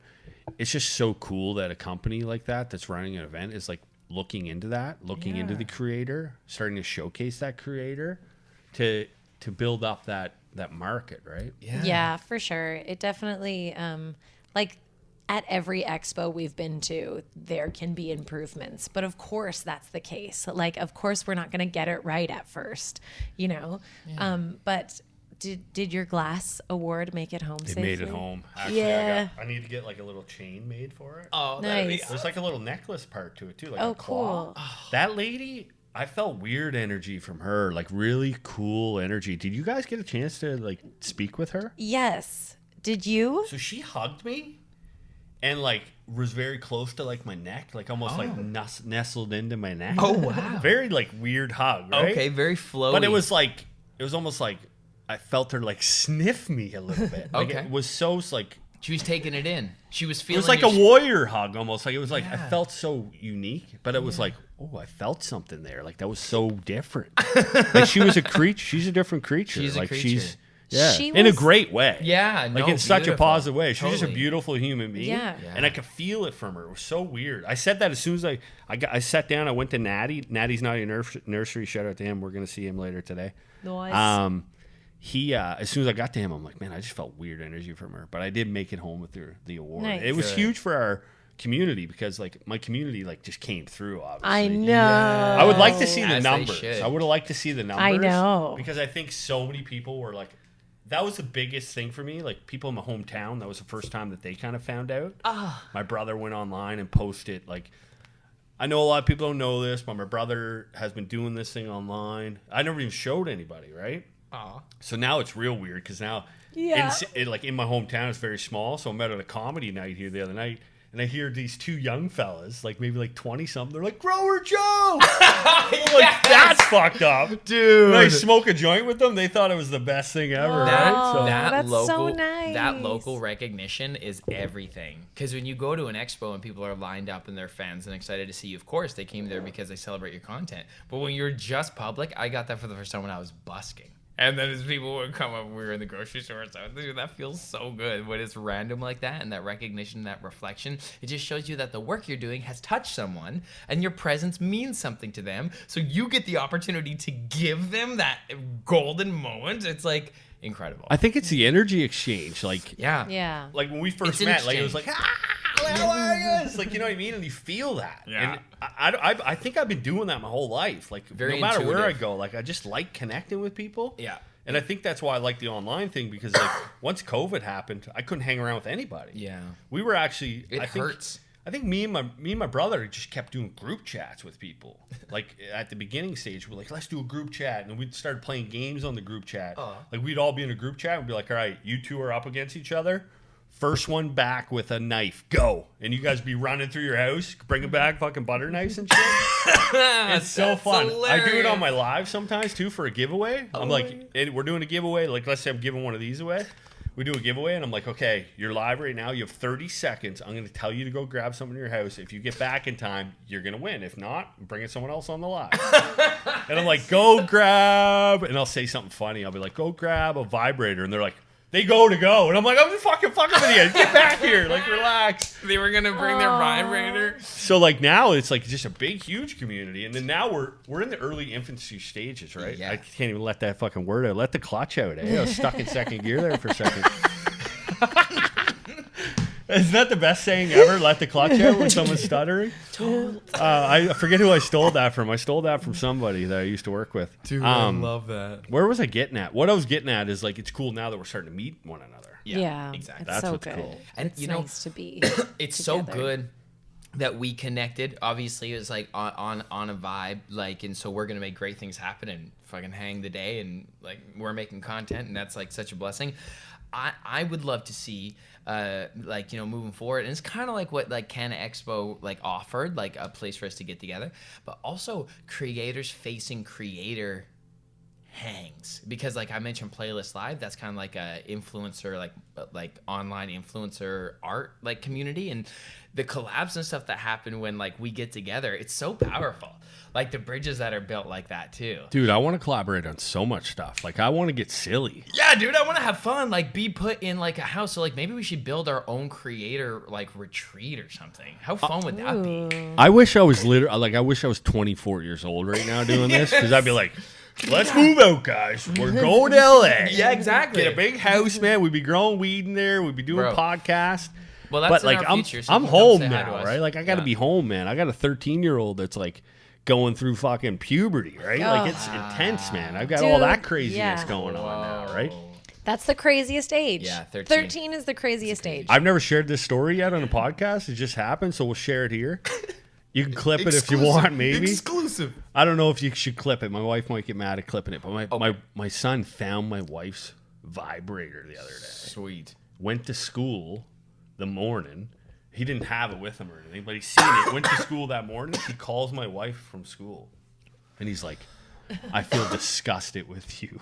it's just so cool that a company like that that's running an event is like looking into that, looking into the creator, starting to showcase that creator to build up that market, right? Yeah, for sure. It definitely, like at every expo we've been to, there can be improvements. But of course, that's the case. Like, of course, we're not going to get it right at first, you know? But did your glass award make it home They safely? made it home. Actually, Yeah. I need to get like a little chain made for it. Oh, Nice. There's like a little necklace part to it too, like Oh, a claw. cool. That lady, I felt weird energy from her, like really cool energy. Did you guys get a chance to like speak with her? Yes. Did you? So she hugged me and like was very close to like my neck, like almost like nestled into my neck. Oh, wow. Very like weird hug, right? Okay, very flowy. But it was almost like I felt her like sniff me a little bit. Like Okay. it was so like She was taking it in. She was it feeling. was like a your warrior hug almost. Like it was like I Yeah. felt so unique, but it was like, oh, I felt something there. Like that was so different. Like she was a creature. She's a different creature. She's a like creature. she's yeah, She in a was- great way. Yeah, like no, in such a beautiful. positive way. She's just a Totally. beautiful human being. Yeah. And I could feel it from her. It was so weird. I said that as soon as I sat down. I went to Natty. Natty's Naughty Nursery. Shout out to him. We're gonna see him later today. Nice. He as soon as I got to him, I'm like, man, I just felt weird energy from her. But I did make it home with the award. Nice. It was Good. huge for our community because like my community like just came through. Obviously, I know. I would like to see the As they numbers. should. I would have liked to see the numbers. I know. Because I think so many people were like, that was the biggest thing for me. Like people in my hometown, that was the first time that they kind of found out. My brother went online and posted like, I know a lot of people don't know this, but my brother has been doing this thing online. I never even showed anybody, right? Aw. So now it's real weird because now, Yeah. like in my hometown, it's very small. So I met at a comedy night here the other night, and I hear these two young fellas, like maybe like 20-something, they're like, Grower Joe! I'm like, that's fucked up. Dude. When I smoke a joint with them, they thought it was the best thing ever, right? So, that's so nice. That local recognition is everything. Because when you go to an expo and people are lined up and they're fans and excited to see you, of course, they came there because they celebrate your content. But when you're just public, I got that for the first time when I was busking. And then as people would come up, we were in the grocery store. So dude, that feels so good when it's random like that, and that recognition, that reflection. It just shows you that the work you're doing has touched someone, and your presence means something to them. So you get the opportunity to give them that golden moment. It's like incredible. I think it's the energy exchange. Like, Yeah. like when we first It's an met, like it was exchange. like, how are you? It's like, you know what I mean? And you feel that. Yeah. And I think I've been doing that my whole life. Like, Very no matter where I intuitive. go, like I just like connecting with people. Yeah. And I think that's why I like the online thing, because like once COVID happened, I couldn't hang around with anybody. Yeah. We were actually. It I think, hurts. I think me and my brother just kept doing group chats with people. Like at the beginning stage, we're like, let's do a group chat, and we started playing games on the group chat. Like we'd all be in a group chat and be like, all right, you two are up against each other. First one back with a knife, go. And you guys be running through your house, bringing back fucking butter knives and shit. It's so fun. I do it on my live sometimes too for a giveaway. I'm like, we're doing a giveaway. Like, let's say I'm giving one of these away. We do a giveaway, and I'm like, okay, you're live right now. You have 30 seconds. I'm going to tell you to go grab something in your house. If you get back in time, you're going to win. If not, I'm bringing someone else on the live. And I'm like, go grab, and I'll say something funny. I'll be like, go grab a vibrator. And they're like, they go. And I'm like, I'm just fucking with you. Get back here. Like, relax. They were gonna bring their vibrator. So like now it's like just a big, huge community, and then now we're in the early infancy stages, right? Yeah. I can't even let that fucking word out. Let the clutch out. I was stuck in second gear there for a second. Isn't that the best saying ever? Let the clutch out when someone's stuttering. I forget who I stole that from. I stole that from somebody that I used to work with. Dude, I love that. Where was I getting at? What I was getting at is like it's cool now that we're starting to meet one another. Yeah. exactly. It's That's so what's good. cool. And, It's you know, nice to be. It's together. so good that we connected. Obviously, it was like on a vibe, like, and so we're gonna make great things happen and fucking hang the day, and like we're making content, and that's like such a blessing. I would love to see like, you know, moving forward, and it's kind of like what like Canada Expo like offered, like a place for us to get together, but also creators facing creator hangs, because like I mentioned Playlist Live, that's kind of like a influencer, like online influencer art like community, and the collabs and stuff that happen when like we get together, it's so powerful. Like the bridges that are built like that too. Dude, I want to collaborate on so much stuff. Like I want to get silly. Yeah, dude, I want to have fun, like be put in like a house. So like maybe we should build our own creator like retreat or something. How fun would that be? I wish I was I wish I was 24 years old right now doing this, because I'd be like, let's move out, guys. We're going to LA. Yeah, exactly. Get a big house, man. We'd be growing weed in there. We'd be doing Bro. podcasts. Well, that's but in like our future, so I'm you can come home say hi to now, us. right? Like I got to Yeah. be home, man. I got a 13-year-old that's like going through fucking puberty, right? Like it's intense, man. I've got all Dude, that craziness yeah. going on now, right? That's the craziest age. Yeah, 13. 13 is the craziest age. I've never shared this story yet on a podcast. It just happened, so we'll share it here. You can clip it if you want, maybe. Exclusive. I don't know if you should clip it. My wife might get mad at clipping it, but my son found my wife's vibrator the other day. Sweet. Went to school the morning. He didn't have it with him or anything, but he's seen it. Went to school that morning. He calls my wife from school, and he's like, I feel disgusted with you.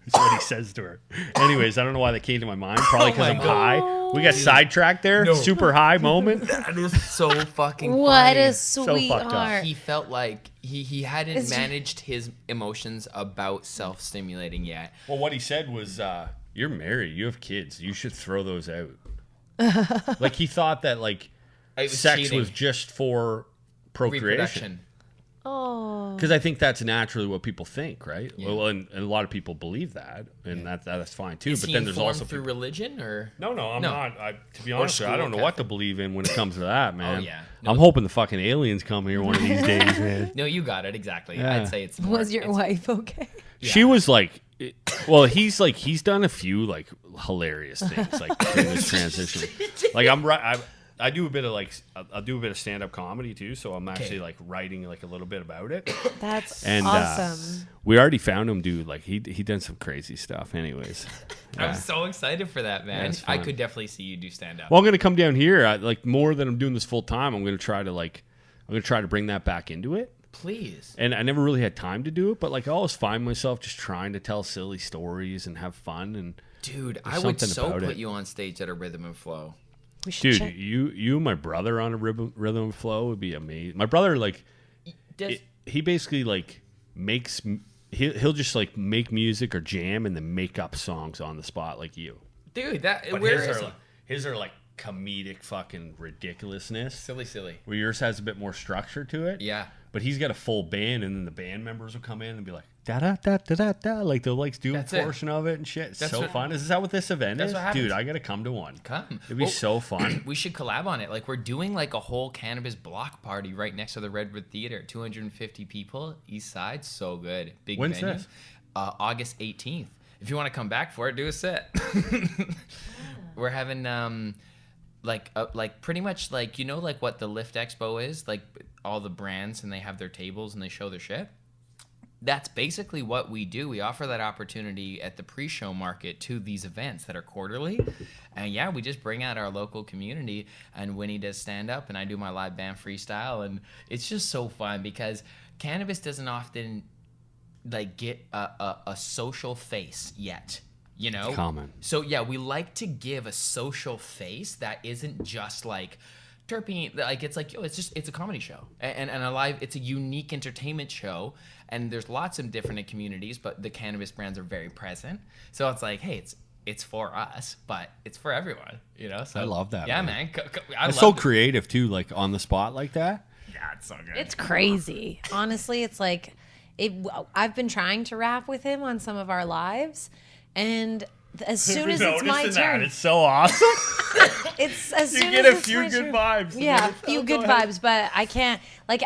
That's what he says to her. Anyways, I don't know why that came to my mind. Probably because I'm high. We got sidetracked there. No. Super high moment. That is so fucking What funny. a fucked up. sweetheart. He felt like he hadn't managed his emotions about self-stimulating yet. Well, what he said was, you're married. You have kids. You should throw those out. Like he thought that like It was sex cheating. was just for procreation. Reproduction. Oh. Because I think that's naturally what people think, right? Yeah. Well, and a lot of people believe that, and that's fine too. Is but he then there's informed also through people, religion or no, I'm No. not. To be honest, with you, I school don't know or what to believe in when it comes to that, man. yeah. No. I'm hoping the fucking aliens come here one of these days, man. No, you got it exactly. Yeah. I'd say it's more, Was your it's- wife okay? She was like, he's done a few like hilarious things like in this transition. Like I do a bit of like I'll do a bit of stand up comedy too. So I'm actually like writing like a little bit about it. That's And awesome. we already found him, dude. Like he done some crazy stuff. Anyways, I'm so excited for that, man. it's I fun. could definitely see you do stand up. well, I'm gonna come down here. Like more than I'm doing this full time. I'm gonna try to bring that back into it. Please. And I never really had time to do it, but like I always find myself just trying to tell silly stories and have fun. And Dude, there's I would something so about put it. you on stage at a Rhythm and Flow. We should Dude, check. you and my brother on a rhythm and flow would be amazing. My brother, like, he basically like makes he'll just like make music or jam and then make up songs on the spot like you. Dude, that But where is it? his are like comedic fucking ridiculousness. Silly. Where yours has a bit more structure to it. Yeah. But he's got a full band, and then the band members will come in and be like, da da da da da da, like they'll like do That's a it. portion of it and shit. It's That's so what- fun. Is that what this event That's is? what happens. Dude, I gotta come to one. Come. It'd be Well, so fun. We should collab on it. Like we're doing like a whole cannabis block party right next to the Redwood Theater. 250 people, East Side. So good. Big When's venue. this? August 18th. If you want to come back for it, do a set. We're having like pretty much like like what the Lift Expo is, like all the brands and they have their tables and they show their shit. That's basically what we do. We offer that opportunity at the pre-show market to these events that are quarterly. And yeah, we just bring out our local community, and Winnie does stand up and I do my live band freestyle, and it's just so fun because cannabis doesn't often like get a social face yet. It's common. So yeah, we like to give a social face that isn't just like terpene. Like it's like, it's a comedy show and a live. It's a unique entertainment show, and there's lots of different communities, but the cannabis brands are very present. So it's like, hey, it's for us, but it's for everyone. So I love that, Yeah, man. man. It's so creative too, like on the spot like that. Yeah, it's so good. It's crazy. Honestly, it's like I've been trying to rap with him on some of our lives, and as soon as it's my turn, It's so awesome. it's as soon get as a it's few my good turn- vibes. Yeah, a Go few good ahead. vibes, but I can't like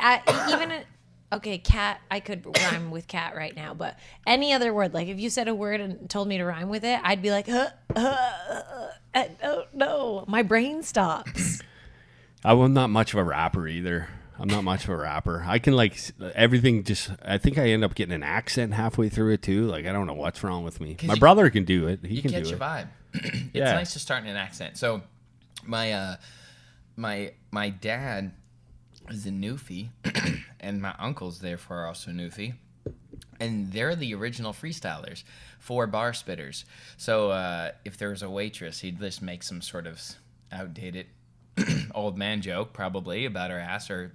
okay, cat. I could rhyme with cat right now, but any other word, like if you said a word and told me to rhyme with it, I'd be like, I don't know. My brain stops. I'm not much of a rapper either. I'm not much of a rapper. I can like everything. Just I think I end up getting an accent halfway through it too. Like I don't know what's wrong with me. My brother can do it. He You can catch do your it. vibe. It's Yeah. nice to start in an accent. So my my dad is a Newfie and my uncles therefore are also Newfie. And they're the original freestylers for bar spitters. So if there was a waitress, he'd just make some sort of outdated old man joke probably about her ass or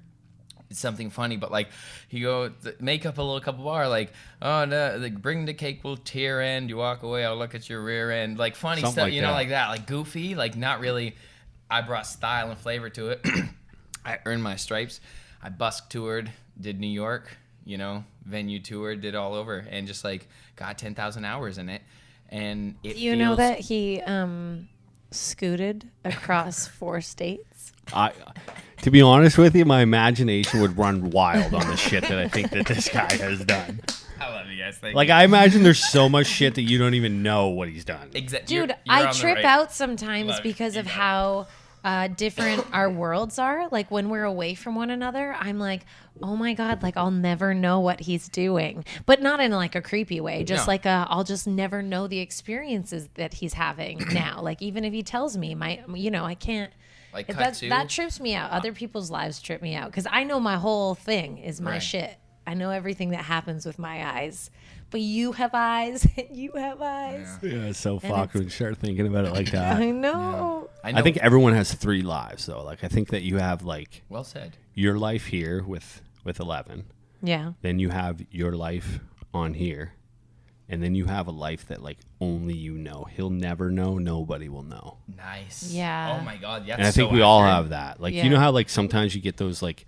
something funny, but like he go make up a little couple bar like, oh no, like bring the cake, we'll tear end, you walk away, I'll look at your rear end, like funny Something stuff, like you know, that. like that, like goofy, like not really. I brought style and flavor to it. I earned my stripes. I busk toured, did New York, venue toured, did all over, and just like got 10,000 hours in it. And it Do you know feels- that he scooted across 4 states? To be honest with you, my imagination would run wild on the shit that I think that this guy has done. I love you guys. Thank Like you. I imagine there's so much shit that you don't even know what he's done. Dude, I trip out sometimes because of how different our worlds are. Like when we're away from one another, I'm like, oh my God, like I'll never know what he's doing. But not in like a creepy way, just No. like I'll just never know the experiences that he's having now. Like even if he tells me I can't. Like That trips me out. Other people's lives trip me out because I know my whole thing is my Right. shit. I know everything that happens with my eyes. But you have eyes and you have eyes. Yeah, it's so And fucked when you start thinking about it like that. I know. I think everyone has 3 lives though. Like I think that you have like Well said. your life here with Ellevan. Yeah. Then you have your life on here. And then you have a life that like only you know. He'll never know. Nobody will know. Nice. Yeah. Oh my God. That's And I think so we all accurate. have that. Like Yeah. you know how like sometimes you get those like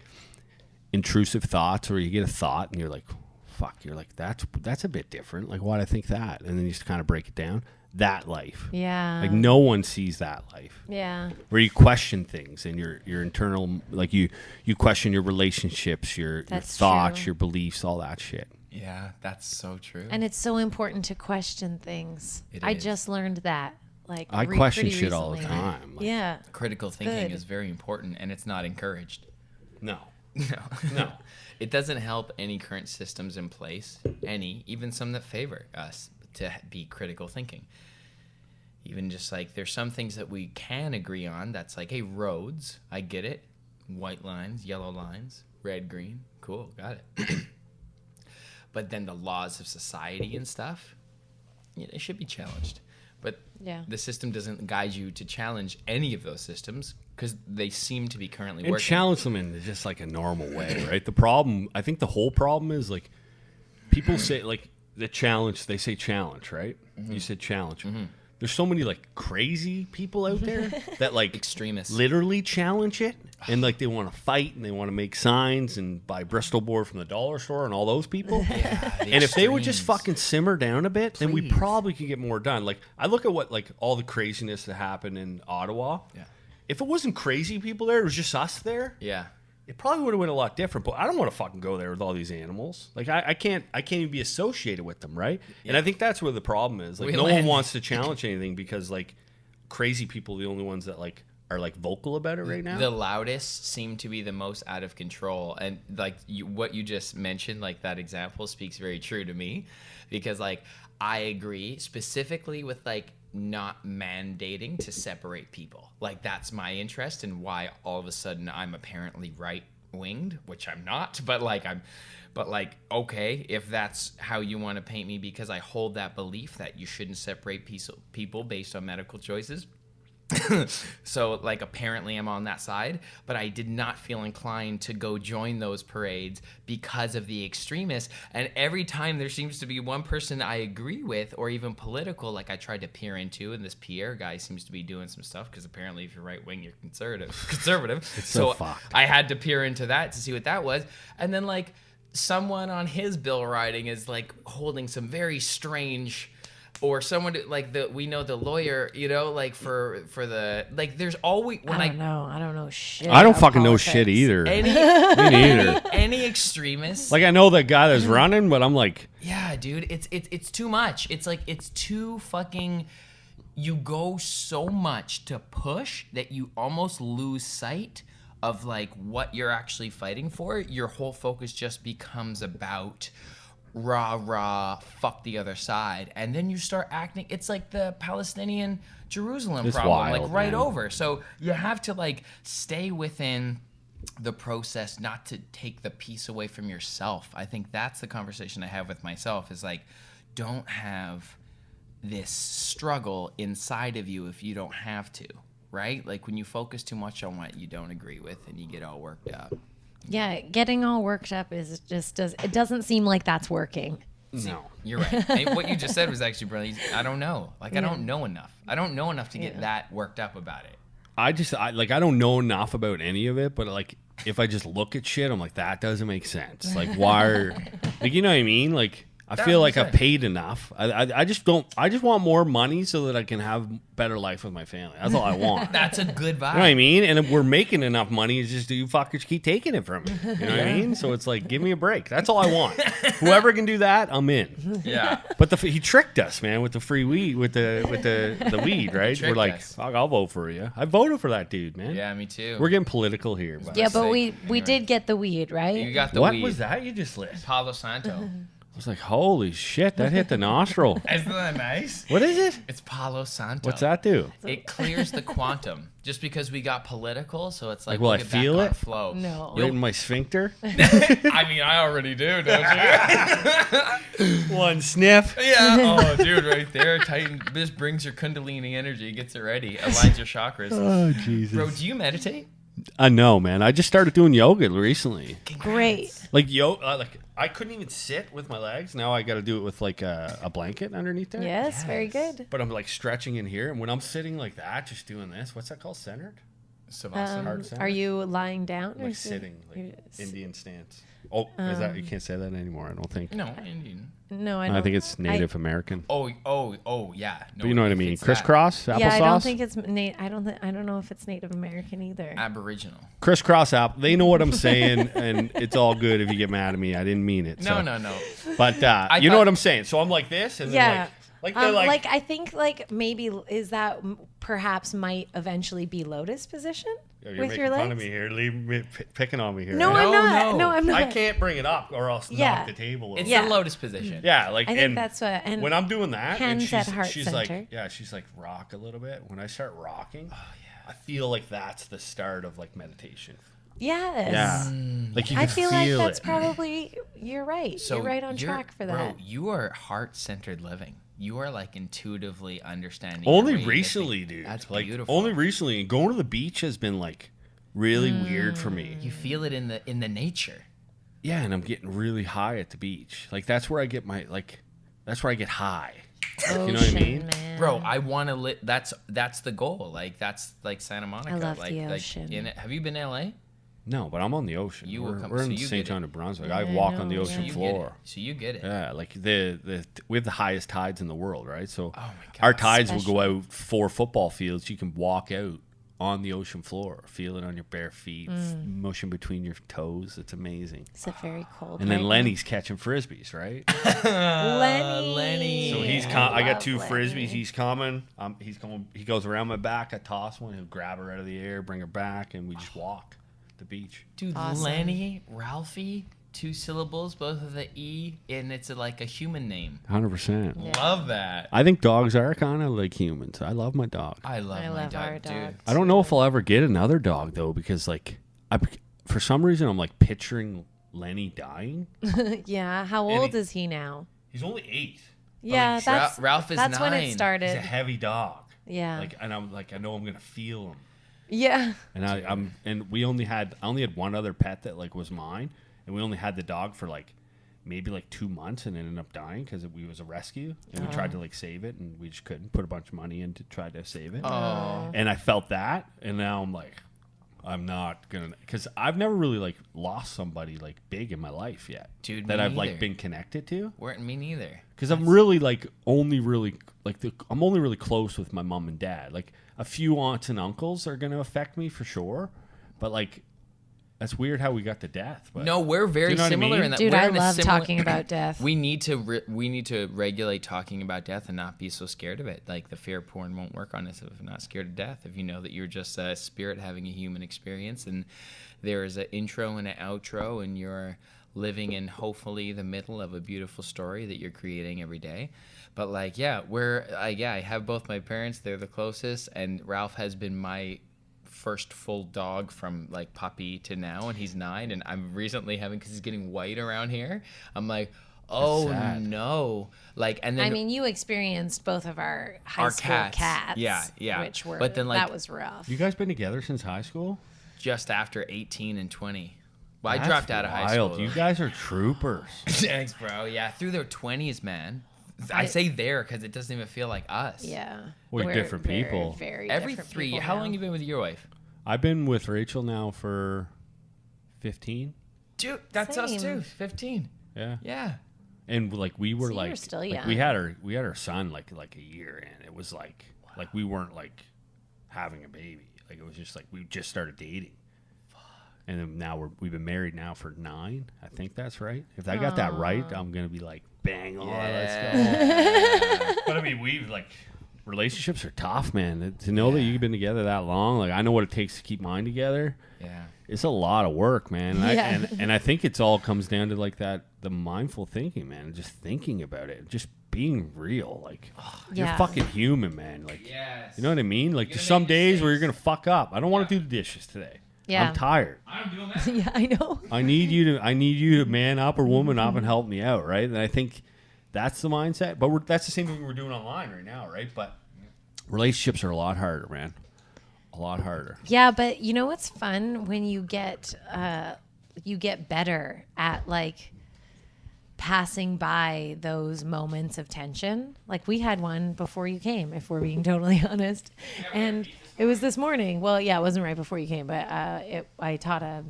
intrusive thoughts, or you get a thought and you're like, fuck, you're like, that's a bit different. Like why'd I think that? And then you just kind of break it down. That life. Yeah. Like no one sees that life. Yeah. Where you question things and your internal, like you question your relationships, your That's thoughts, true. your beliefs, all that shit. Yeah, that's so true. And it's so important to question things. It I is. just learned that. like I question pretty shit all the recently. time. Like, Yeah. Critical thinking Good. is very important, and it's not encouraged. No. No. It doesn't help any current systems in place, even some that favor us, to be critical thinking. Even just like there's some things that we can agree on. That's like, hey, roads, I get it. White lines, yellow lines, red, green, cool, got it. But then the laws of society and stuff, it should be challenged. But the system doesn't guide you to challenge any of those systems because they seem to be currently And working. challenge them in just like a normal way, right? The problem, I think the whole problem is like people say like the challenge, they say challenge, right? You said challenge. There's so many like crazy people out there that like Extremists. literally challenge it and like they want to fight and they want to make signs and buy Bristol board from the dollar store and all those people. And if they would just fucking simmer down a bit, then we probably could get more done. Like I look at what like all the craziness that happened in Ottawa. Yeah. If it wasn't crazy people there, it was just us there. Yeah. It probably would have went a lot different, but I don't want to fucking go there with all these animals. Like I can't even be associated with them, right? Yeah. And I think that's where the problem is. Like no one wants to challenge anything because like crazy people are the only ones that like are like vocal about it right now. The loudest seem to be the most out of control, and like what you just mentioned, like that example speaks very true to me, because like I agree specifically with like not mandating to separate people. Like that's my interest and why all of a sudden I'm apparently right-winged, which I'm not, but like okay, if that's how you want to paint me, because I hold that belief that you shouldn't separate people based on medical choices. So like apparently I'm on that side, but I did not feel inclined to go join those parades because of the extremists. And every time there seems to be one person I agree with, or even political, like I tried to peer into, and this Pierre guy seems to be doing some stuff because apparently if you're right wing you're conservative. so fucked. I had to peer into that to see what that was. And then like someone on his bill riding is like holding some very strange, or someone like we know the lawyer, like for the, like there's always when I don't know shit. I don't about fucking politics. know shit either. any Me neither. any extremists. Like I know that guy that's running, but I'm like, Yeah, dude, it's too much. It's like it's too fucking. You go so much to push that you almost lose sight of like what you're actually fighting for. Your whole focus just becomes about rah, fuck the other side. And then you start acting, it's like the Palestinian Jerusalem It's problem, wild, like right man. over. So you have to like stay within the process, not to take the peace away from yourself. I think that's the conversation I have with myself, is like, don't have this struggle inside of you if you don't have to, right? Like when you focus too much on what you don't agree with and you get all worked up. Yeah, getting all worked up it doesn't seem like that's working. no. You're right. And what you just said was actually brilliant. I don't know. Like, I don't know enough. I don't know enough to get that worked up about it. I don't know enough about any of it, but like if I just look at shit, I'm like, that doesn't make sense. Like why are, like, you know what I mean? Like I feel like I've paid enough. I just want more money so that I can have better life with my family. That's all I want. That's a good vibe. You know what I mean? And if we're making enough money, it's just you fuckers keep taking it from me. You know what I mean? So it's like, give me a break. That's all I want. Whoever can do that, I'm in. Yeah. But he tricked us, man, with the free weed, with the weed, right? We're tricked like, us. fuck, I'll vote for you. I voted for that dude, man. Yeah, me too. We're getting political here. But Yeah, but sake. we did get the weed, right? You got the what weed. was that you just lit? Palo Santo. I was like, holy shit, that hit the nostril. Isn't that nice? What is it? It's Palo Santo. What's that do? It clears the quantum. Just because we got political, so it's like Will we'll I get feel back on it? flow. No. Right in my sphincter? I mean, I already do, don't you? One sniff. Yeah. Oh, dude, right there. Tighten. This brings your Kundalini energy, gets it ready, aligns your chakras. Oh, Jesus. Bro, do you meditate? No, man. I just started doing yoga recently. Great. Like I couldn't even sit with my legs. Now I got to do it with like a blanket underneath there. Yes, very good. But I'm like stretching in here, and when I'm sitting like that, just doing this. What's that called? Centered? Savasana. Heart center? Are you lying down? or Like is it- sitting, like you're- Indian stance. Oh, is that you can't say that anymore? I don't think. No, Indian. No, I don't. I think it's Native American. Oh, yeah. No, But you know what I if mean? it's that, Crisscross applesauce. Yeah, I don't think it's. I don't know if it's Native American either. Aboriginal. Crisscross apple. They know what I'm saying, and it's all good if you get mad at me. I didn't mean it. No, so. no. But you know thought- what I'm saying. So I'm like this, and then Yeah. like Like they're like I think like maybe is that perhaps might eventually be lotus position you're with making your legs. fun of me here, leave me picking on me here. No, right? I'm not. no. No, I'm not. I can't bring it up or else Yeah. knock the table over. It's Yeah. the lotus position. Yeah, like I think and that's what. And when I'm doing that, and hands at heart she's center. like, yeah, she's like rock a little bit. When I start rocking, I feel like that's the start of meditation. yes. Yeah, like you I can feel like that's it. probably you're right. So you're right on track for that. Bro, you are heart-centered living. You are like intuitively understanding. Only your way to recently, think. dude. That's like beautiful. only recently, and going to the beach has been like really weird for me. You feel it in the nature. Yeah, and I'm getting really high at the beach. Like that's where I get that's where I get high. You know what I mean? Man. Bro, I want to that's the goal. Like that's like Santa Monica. I love like, the like ocean. have you been to LA? No, but I'm on the ocean. You will we're come- we're so in you St. get John it. of Brunswick. Yeah, I I walk know, on the yeah. ocean You get floor. it. So you get it. Yeah, like we have the highest tides in the world, right? So Oh my God. our tides will go out 4 football fields. You can walk out on the ocean floor, feel it on your bare feet, motion between your toes. It's amazing. Is it very cold? And then right Lenny's catching frisbees, right? now? Lenny. So he's I I got love 2 Lenny. frisbees. He's coming. He's going. He goes around my back. I toss one. He'll grab her out of the air, bring her back, and we just walk the beach. Dude, Awesome. Lenny, Ralphie, 2 syllables, both of the E, and it's like a human name. 100%. Love that. I think dogs are kind of like humans. I love my dog. I love I my love our dog, dog. dude. I don't know if I'll ever get another dog though, because like for some reason I'm like picturing Lenny dying. Yeah. How And old he- is he now? He's only 8. Yeah, like, that's Ralph is that's when 9. it He's started. a heavy dog. Yeah. Like, and I'm like, I know I'm gonna feel him. Yeah. And I only had one other pet that like was mine, and we only had the dog for like maybe like 2 months, and it ended up dying because it was a rescue, and we tried to like save it, and we just couldn't put a bunch of money in to try to save it. Oh. And I felt that, and now I'm like, I'm not gonna, because I've never really like lost somebody like big in my life yet, Dude, that me I've like neither. been connected to. Me neither. Because I'm really like only really close with my mom and dad. Like a few aunts and uncles are gonna affect me for sure, but like that's weird how we got to death. But No, we're very Do you know what I similar mean? in that. Dude, we're I in a love similar- talking about death. We need to regulate talking about death and not be so scared of it. Like the fear porn won't work on us if we're not scared of death. If you know that you're just a spirit having a human experience, and there is an intro and an outro, and you're living in hopefully the middle of a beautiful story that you're creating every day. But like, I have both my parents. They're the closest, and Ralph has been my first full dog from like puppy to now, and he's 9, and I'm recently having, because he's getting white around here, I'm oh sad. no, like, and then I mean, you experienced both of our high school cats. Yeah. Which were, But then, like, that was rough. you guys been together since high school? just after 18 and 20. Well, I That's dropped out of high wild. school. You guys are troopers. Thanks, bro. Yeah, through their 20s, man. I say there because it doesn't even feel like us. Yeah. We're different very, people. Very Every different 3 people years. How now. long you been with your wife? I've been with Rachel now for 15. Dude, that's us Same. too. 15. Yeah. Yeah. And like we were So you're like, still like, young. we had our son like a year in. It was like we weren't like having a baby. Like it was just like we just started dating. And then now we've been married now for 9. I think that's right. If I got that right, I'm gonna be like, bang on, let's go. But I mean, we've like, relationships are tough, man. To know that you've been together that long, like I know what it takes to keep mine together. Yeah. It's a lot of work, man. And, Yeah. and I think it's all comes down to like the mindful thinking, man. Just thinking about it, just being real. Like you're Yeah. fucking human, man. Like Yes. you know what I mean? Like You're there's gonna some make days where you're mistakes. gonna fuck up. I don't want to do the dishes today. Yeah. I'm tired. I'm doing that. Yeah, I know. I need you to man up or woman up and help me out, right? And I think that's the mindset. But that's the same thing we're doing online right now, right? But relationships are a lot harder, man. A lot harder. Yeah, but you know what's fun when you get better at like passing by those moments of tension. Like we had one before you came, if we're being totally honest. And it was this morning. Well, yeah, it wasn't right before you came, but I taught a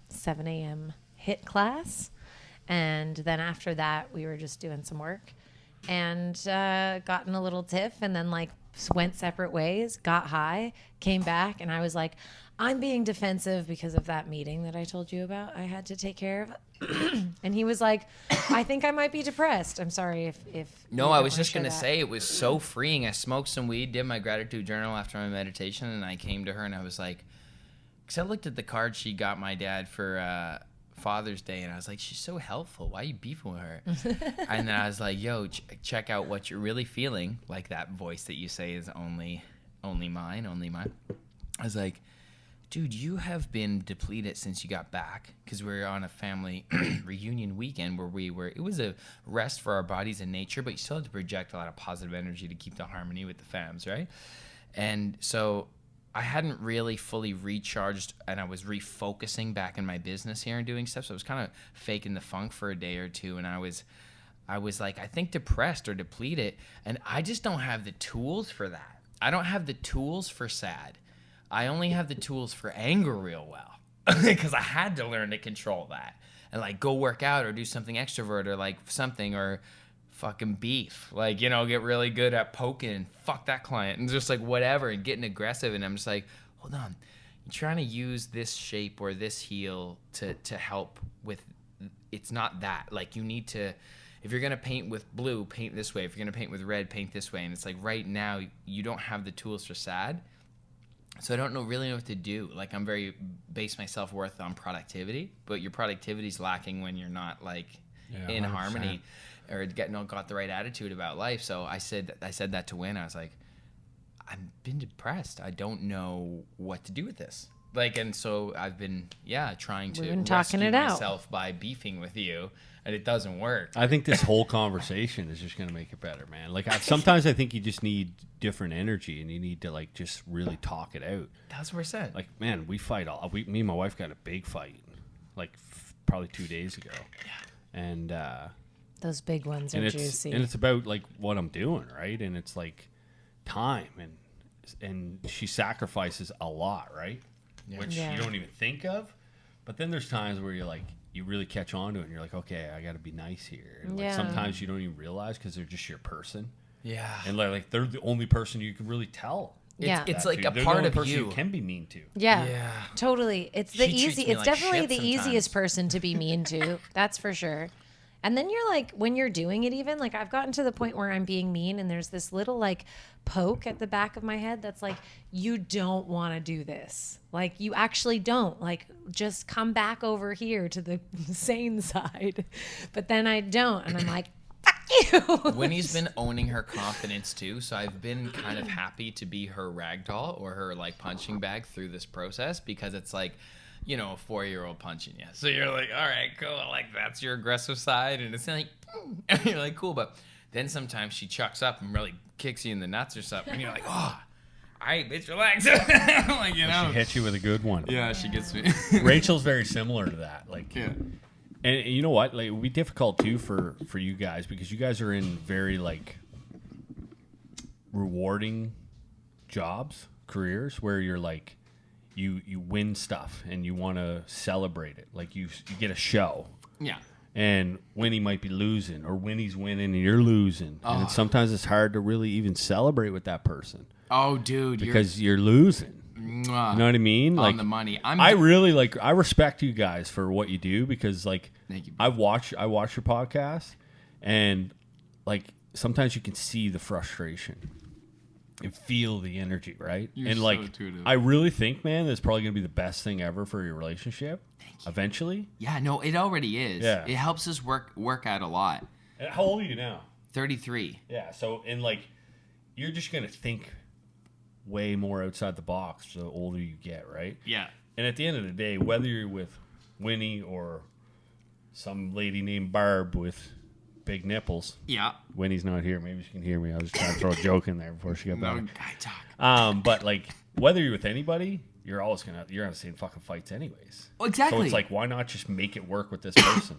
7 a.m. HIIT class. And then after that, we were just doing some work and got in a little tiff and then like went separate ways, got high, came back, and I was like, I'm being defensive because of that meeting that I told you about I had to take care of. And he was like, I think I might be depressed. I'm sorry if No, I was just going to say it was so freeing. I smoked some weed, did my gratitude journal after my meditation, and I came to her and I was like, because I looked at the card she got my dad for Father's Day, and I was like, she's so helpful. Why are you beefing with her? And then I was like, yo, check out what you're really feeling. Like that voice that you say is only mine. I was like, dude, you have been depleted since you got back, because we were on a family reunion weekend where it was a rest for our bodies and nature, but you still had to project a lot of positive energy to keep the harmony with the fams, right? And so I hadn't really fully recharged, and I was refocusing back in my business here and doing stuff. So I was kind of faking the funk for a day or two, and I was like, I think depressed or depleted, and I just don't have the tools for that. I don't have the tools for sad. I only have the tools for anger real well, because I had to learn to control that and like go work out or do something extrovert or like something, or fucking beef, like, you know, get really good at poking and fuck that client and just like whatever and getting aggressive. And I'm just like, hold on, you're trying to use this shape or this heel to help with, it's not that. Like, you need to, if you're going to paint with blue, paint this way. If you're going to paint with red, paint this way. And it's like, right now you don't have the tools for sad. So I don't really know what to do. Like, I'm very base my self-worth on productivity, but your productivity is lacking when you're not like in 100%. Harmony or got the right attitude about life. So I said that to Win. I was like, I've been depressed. I don't know what to do with this. Like, and so I've been trying to rescue myself by beefing with you, and it doesn't work. I think this whole conversation is just going to make it better, man. Like, sometimes I think you just need different energy, and you need to like just really talk it out. 1,000%. Like, man, we fight me and my wife got a big fight, like probably 2 days ago. Yeah. And those big ones are juicy. And it's about like what I'm doing, right? And it's like time, and she sacrifices a lot, right? Yeah. Which you don't even think of. But then there's times where you're like, you really catch on to it, and you're like, okay, I got to be nice here. And like, sometimes you don't even realize because they're just your person. Yeah. And like they're the only person you can really tell. It's like a part of you. You can be mean to. Yeah. Totally. It's the easy. It's like definitely the easiest person to be mean to. That's for sure. And then you're like, when you're doing it, even like I've gotten to the point where I'm being mean, and there's this little like poke at the back of my head that's like, you don't want to do this. Like, you actually don't. Like, just come back over here to the sane side. But then I don't, and I'm like, fuck you. Winnie's been owning her confidence too, so I've been kind of happy to be her ragdoll or her like punching bag through this process, because it's like, you know, a 4-year-old punching you. So you're like, all right, cool. Like, that's your aggressive side. And it's like, and you're like, cool. But then sometimes she chucks up and really kicks you in the nuts or something. And you're like, oh, all right, bitch, relax. Like, you know. She hits you with a good one. Yeah, she gets me. Rachel's very similar to that. Like, and you know what? Like, it would be difficult too for you guys, because you guys are in very like rewarding jobs, careers, where you're like, you win stuff and you want to celebrate it. Like, you get a show. Yeah. And Winnie might be losing, or Winnie's winning and you're losing. Oh. And sometimes it's hard to really even celebrate with that person. Oh, dude. Because you're losing. You know what I mean? On like, the money. I really like, I respect you guys for what you do, because like, thank you, I watch your podcast, and like, sometimes you can see the frustration and feel the energy, right? You're and like, so intuitive. I really think, man, that's probably going to be the best thing ever for your relationship. Eventually. Yeah, no, it already is. Yeah. It helps us work out a lot. And how old are you now? 33. Yeah, so, and like, you're just going to think way more outside the box the older you get, right? Yeah. And at the end of the day, whether you're with Winnie or some lady named Barb with big nipples. Yeah. Winnie's not here. Maybe she can hear me. I was just trying to throw a joke in there before she got back. No, guy talk. But like, whether you're with anybody, you're gonna see fucking fights anyways. Oh, exactly. So it's like, why not just make it work with this person?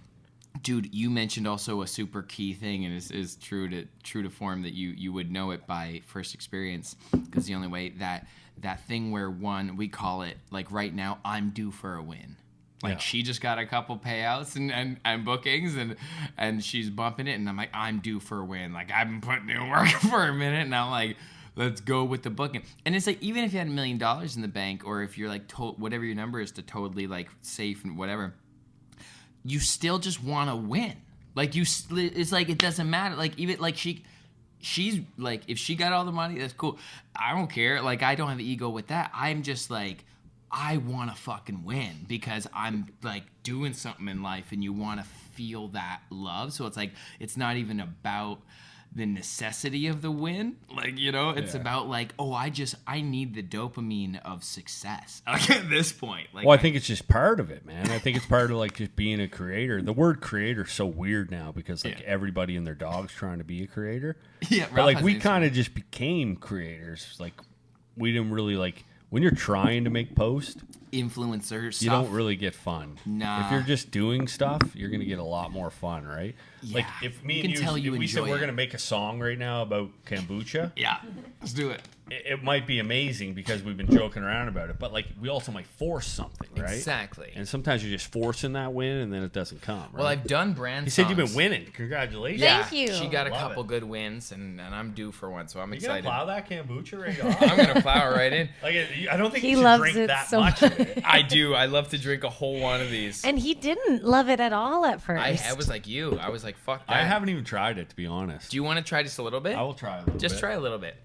Dude, you mentioned also a super key thing, and is true to form, that you would know it by first experience, because the only way that thing where we call it, like, right now, I'm due for a win. Like, she just got a couple payouts and bookings, and she's bumping it, and I'm like, I'm due for a win. Like, I've been putting in work for a minute, and I'm like, let's go with the booking. And it's like, even if you had $1 million in the bank, or if you're like, whatever your number is to totally like safe and whatever, you still just want to win. Like it's like, it doesn't matter. Like even like she's like, if she got all the money, that's cool. I don't care. Like, I don't have an ego with that. I'm just like, I want to fucking win because I'm like doing something in life, and you want to feel that love. So it's like, it's not even about the necessity of the win. Like, you know, it's about like, oh, I need the dopamine of success at this point. Like, well, I think it's just part of it, man. I think it's part of like just being a creator. The word creator is so weird now because like everybody and their dog's trying to be a creator. Yeah, but like we kind of just became creators. Like we didn't really like, when you're trying to make posts, influencer stuff, you don't really get fun. Nah. If you're just doing stuff, you're gonna get a lot more fun, right? Yeah. Like if me You and can tell you if we said enjoy we're it. gonna make a song right now about kombucha, Yeah, let's do it. it might be amazing because we've been joking around about it, but like we also might force something, right? Exactly. And sometimes you're just forcing that win, and then it doesn't come. Right? Well, I've done brand. You said you've been songs. winning. Congratulations. Yeah. Thank you. She got a Love couple it. good wins, and I'm due for one, so I'm You excited. gonna plow that kombucha right off? I'm gonna plow it right in. Like I don't think He you should loves drink it that so much of it. I do. I love to drink a whole one of these. And he didn't love it at all at first. I was like you. I was like, fuck that. I haven't even tried it, to be honest. Do you want to try just a little bit? I will try a little Just bit. try a little bit.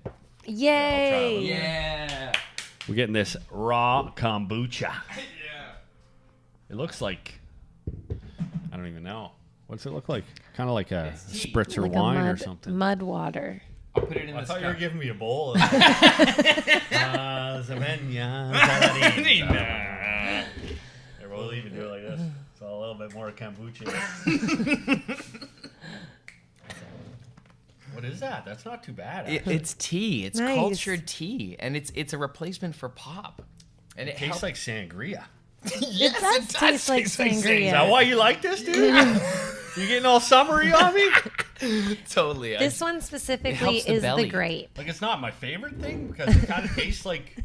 Yay! Yeah. We're getting this raw kombucha. Yeah. It looks like, I don't even know. What's it look like? Kind of like a spritzer Like wine a or something. mud water. I'll put it in I this thought you were cup. giving me a bowl. Of Here, we'll even do it like this. So a little bit more kombucha. What is that? That's not too bad. It's tea. It's Nice. cultured tea, and it's a replacement for pop. And it tastes helps. like sangria. Yes, it does taste like sangria. Is that why you like this, dude? You getting all summery on me? Totally. This one specifically helps the is the belly. grape. Like, it's not my favorite thing because it kind of tastes like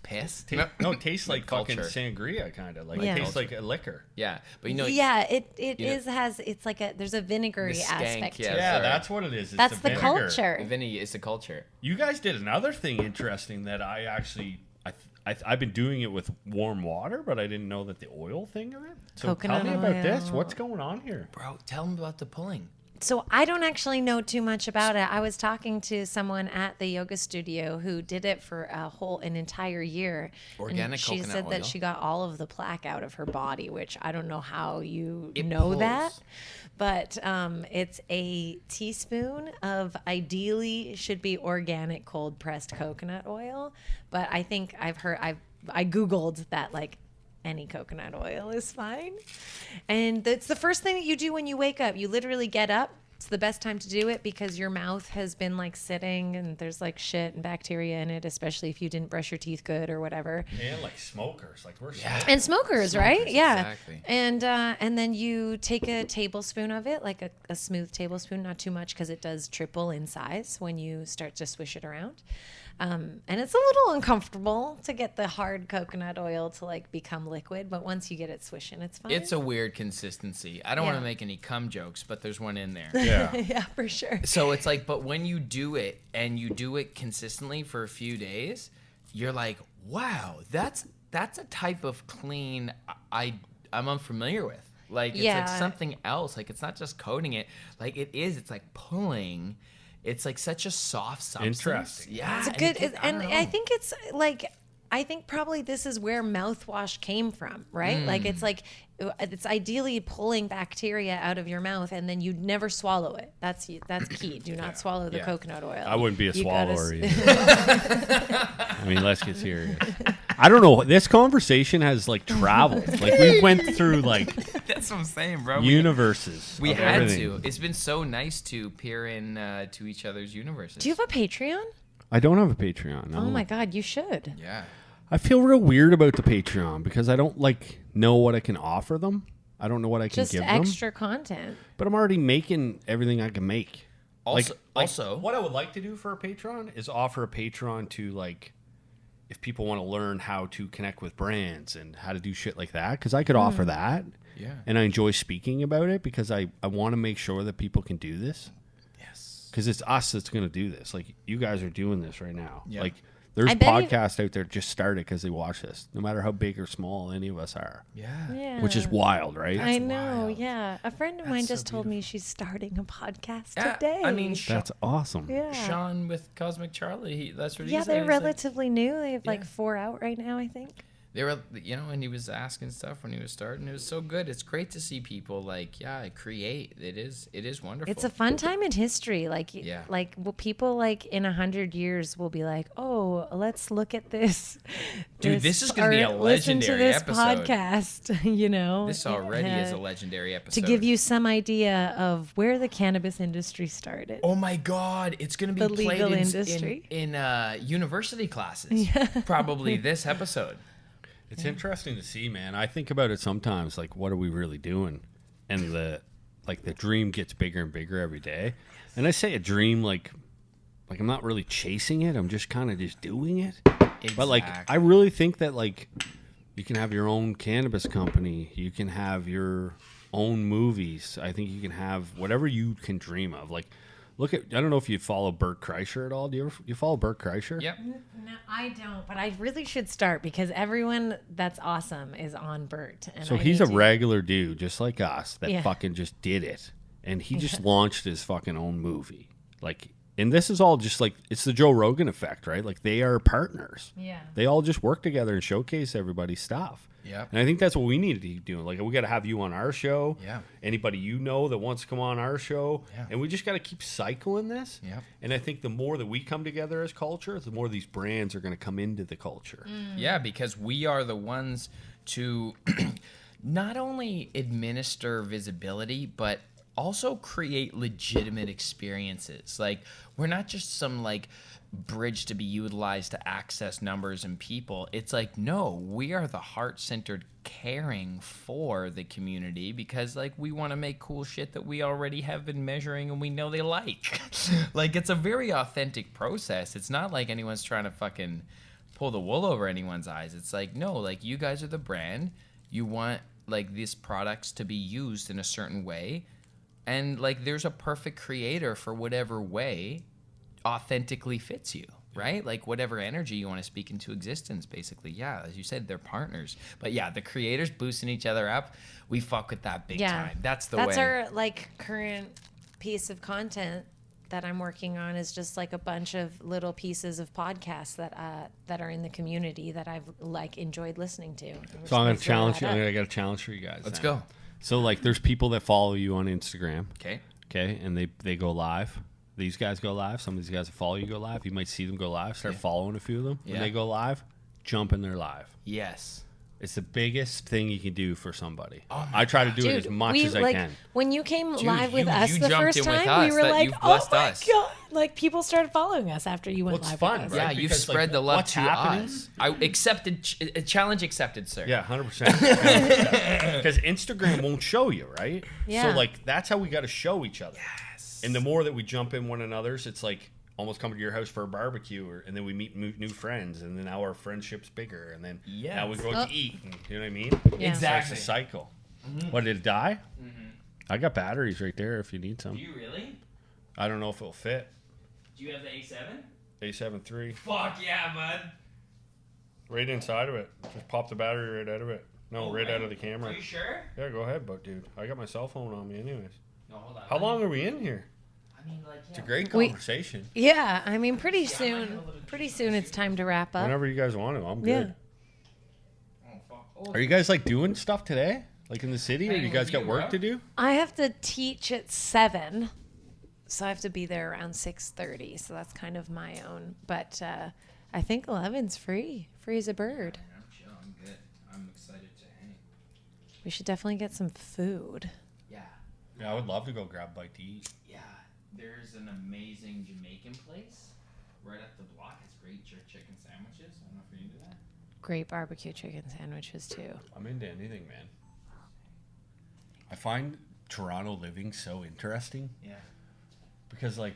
piss. no, it tastes like fucking culture. sangria, kind of like Yeah. it tastes like a liquor. Yeah, but you know. Yeah, it you know- has it's like there's a vinegary The skank, aspect to yeah. it. Yeah, sorry. that's what it is. It's That's the vinegar. culture. Vinny is the culture. You guys did another thing interesting that I actually I've been doing it with warm water, but I didn't know that the oil thing of it. So Coconut tell me about this. oil. What's going on here? Bro, tell them about the pulling. So I don't actually know too much about it. I was talking to someone at the yoga studio who did it for an entire year. Organic and she coconut said that oil. she got all of the plaque out of her body, which I don't know how you It know pulls. that. But it's a teaspoon of ideally should be organic cold pressed coconut oil. But I think I Googled that like any coconut oil is fine. And it's the first thing that you do when you wake up. You literally get up. It's the best time to do it because your mouth has been like sitting and there's like shit and bacteria in it, especially if you didn't brush your teeth good or whatever. And like smokers, like we're And smokers, right? Yeah. exactly. And then you take a tablespoon of it, like a smooth tablespoon, not too much because it does triple in size when you start to swish it around. And it's a little uncomfortable to get the hard coconut oil to like become liquid, but once you get it swishing, it's fine. It's a weird consistency. I don't want Yeah. to make any cum jokes, but there's one in there. Yeah. yeah, for sure. So it's like, but when you do it and you do it consistently for a few days, you're like, wow, that's a type of clean I'm unfamiliar with. Like it's like Yeah. something else. Like it's not just coating it. Like it is. It's like pulling. It's like such a soft substance. Interesting. Yeah. It's a and good, it gets- I don't know. I think it's like, I think probably this is where mouthwash came from, right? Like it's like, it's ideally pulling bacteria out of your mouth, and then you never swallow it. That's key. Do not swallow the Yeah. coconut oil. I wouldn't be a You gotta swallower either. I mean, let's get serious. I don't know. This conversation has like traveled. Like we went through like That's what I'm saying, bro. universes. We of had everything. to. It's been so nice to peer in to each other's universes. Do you have a Patreon? I don't have a Patreon. No. Oh my God, you should. Yeah. I feel real weird about the Patreon because I don't like know what I can offer them. I don't know what I can Just give them. extra content. But I'm already making everything I can make. Also, what I would like to do for a Patreon is offer a Patreon to like, if people want to learn how to connect with brands and how to do shit like that, because I could offer that. Yeah. And I enjoy speaking about it because I want to make sure that people can do this. yes. Because it's us that's going to do this. Like, you guys are doing this right now. Yeah. Like, there's I bet podcasts out there just started because they watch this, no matter how big or small any of us are. Yeah. Which is wild, right? I know, wild. yeah. A friend of mine so just told me she's starting a podcast Yeah, today. I mean, That's awesome. yeah. Sean with Cosmic Charlie, that's what he Yeah, said. they're He's like- relatively new. They have like Yeah. 4 out right now, I think. They were, and he was asking stuff when he was starting. It was so good. It's great to see people create. It is wonderful. It's a fun time in history. Like, Yeah. People like in 100 years will be like, oh, let's look at this. Dude, this is gonna be a listen to legendary this episode. podcast, This already is a Yeah. legendary episode. To give you some idea of where the cannabis industry started. Oh my God! It's gonna be The played legal in industry. university classes. Probably this episode. It's interesting to see, man. I think about it sometimes, like, what are we really doing? And the dream gets bigger and bigger every day. And I say a dream like I'm not really chasing it. I'm just kind of just doing it. But like, I really think that like you can have your own cannabis company. You can have your own movies. I think you can have whatever you can dream of. Like, look at, I don't know if you follow Bert Kreischer at all. Do you follow Bert Kreischer? Yep. No, I don't, but I really should start because everyone that's awesome is on Bert. And So I he's need a to- regular dude, just like us, that Yeah. fucking just did it. And he just launched his fucking own movie. Like, and this is all just like, it's the Joe Rogan effect, right? Like, they are partners. Yeah. They all just work together and showcase everybody's stuff. Yep. And I think that's what we need to be doing. Like, we got to have you on our show. Yeah. Anybody you know that wants to come on our show. Yeah. And we just got to keep cycling this. Yep. And I think the more that we come together as culture, the more these brands are going to come into the culture. Yeah, because we are the ones to not only administer visibility, but also create legitimate experiences. Like, we're not just some like bridge to be utilized to access numbers and people. It's like, no, we are the heart-centered caring for the community because like we want to make cool shit that we already have been measuring and we know they like. Like, it's a very authentic process. It's not like anyone's trying to fucking pull the wool over anyone's eyes. It's like, no, like, you guys are the brand. You want like these products to be used in a certain way. And like, there's a perfect creator for whatever way authentically fits you, right? Like, whatever energy you want to speak into existence, basically. Yeah, as you said, they're partners. But yeah, the creators boosting each other up, we fuck with that big time. That's That's way. our like current piece of content that I'm working on is just like a bunch of little pieces of podcasts that are in the community that I've like enjoyed listening to. So I'm going to challenge you. I got a challenge for you guys. Let's now. go. So like, there's people that follow you on Instagram. Okay. Okay, and they go live. These guys go live. Some of these guys that follow you go live. You might see them go live. Start following a few of them. When Yeah. they go live, jump in their live. Yes. It's the biggest thing you can do for somebody. Oh I try to do it as much we, as I like, can. when you came Dude, live with you us the jumped first in with time, we us, were that like, you've oh blessed my us. God. Like, people started following us after you went Well, it's live fun, with us. right? Yeah, you've Because, like, spread the love what's to happening? us. I accepted, challenge accepted, sir. Yeah, 100%. Because Instagram won't show you, right? Yeah. So like, that's how we got to show each other. Yes. And the more that we jump in one another's, it's like almost coming to your house for a barbecue, and then we meet new friends, and then now our friendship's bigger, and then now we go out to eat. And, you know what I mean? Yeah. Exactly. It's a cycle. What, did it die? I got batteries right there if you need some. Do you really? I don't know if it'll fit. Do you have the A7? A7 III. Fuck yeah, bud. Right inside of it. Just pop the battery right out of it. No, right out of the camera. Are you sure? Yeah, go ahead, but dude, I got my cell phone on me anyways. No, hold on. How long are we in here? I mean, like, It's a great We- conversation. Yeah, I mean, pretty soon it's time to wrap up. Whenever you guys want to, I'm Yeah. good. Oh, fuck. Are you guys like doing stuff today? Like in the city, or Hanging you guys with got you, work bro. to do? I have to teach at 7, so I have to be there around 6:30. So that's kind of my own. But I think Ellevan's free as a bird. I'm chill. I'm good. I'm excited to hang. We should definitely get some food. Yeah. Yeah, I would love to go grab a bite to eat. Yeah. There's an amazing Jamaican place right up the block. It's great chicken sandwiches. I don't know if you're into that. Great barbecue chicken sandwiches too. I'm into anything, man. I find Toronto living so interesting Yeah. because like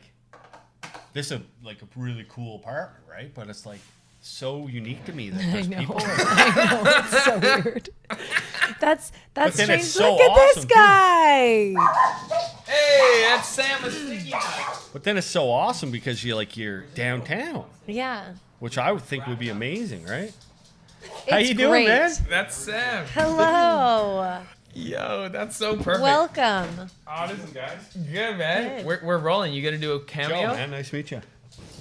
this is like a really cool apartment, right? But it's like so unique to me that there's people. I know, it's so weird. That's then strange. it's so Look at this awesome, too. guy. Hey, that's Sam with Sticky Nuts. But then it's so awesome because you're downtown, Yeah. which I would think would be amazing, right? It's How you doing, great. man? That's Sam. Hello. Yo, that's so perfect. Welcome. Oh, listen, guys. Good, man. Good. We're rolling. You gonna do a cameo? Joe, man, nice to meet you.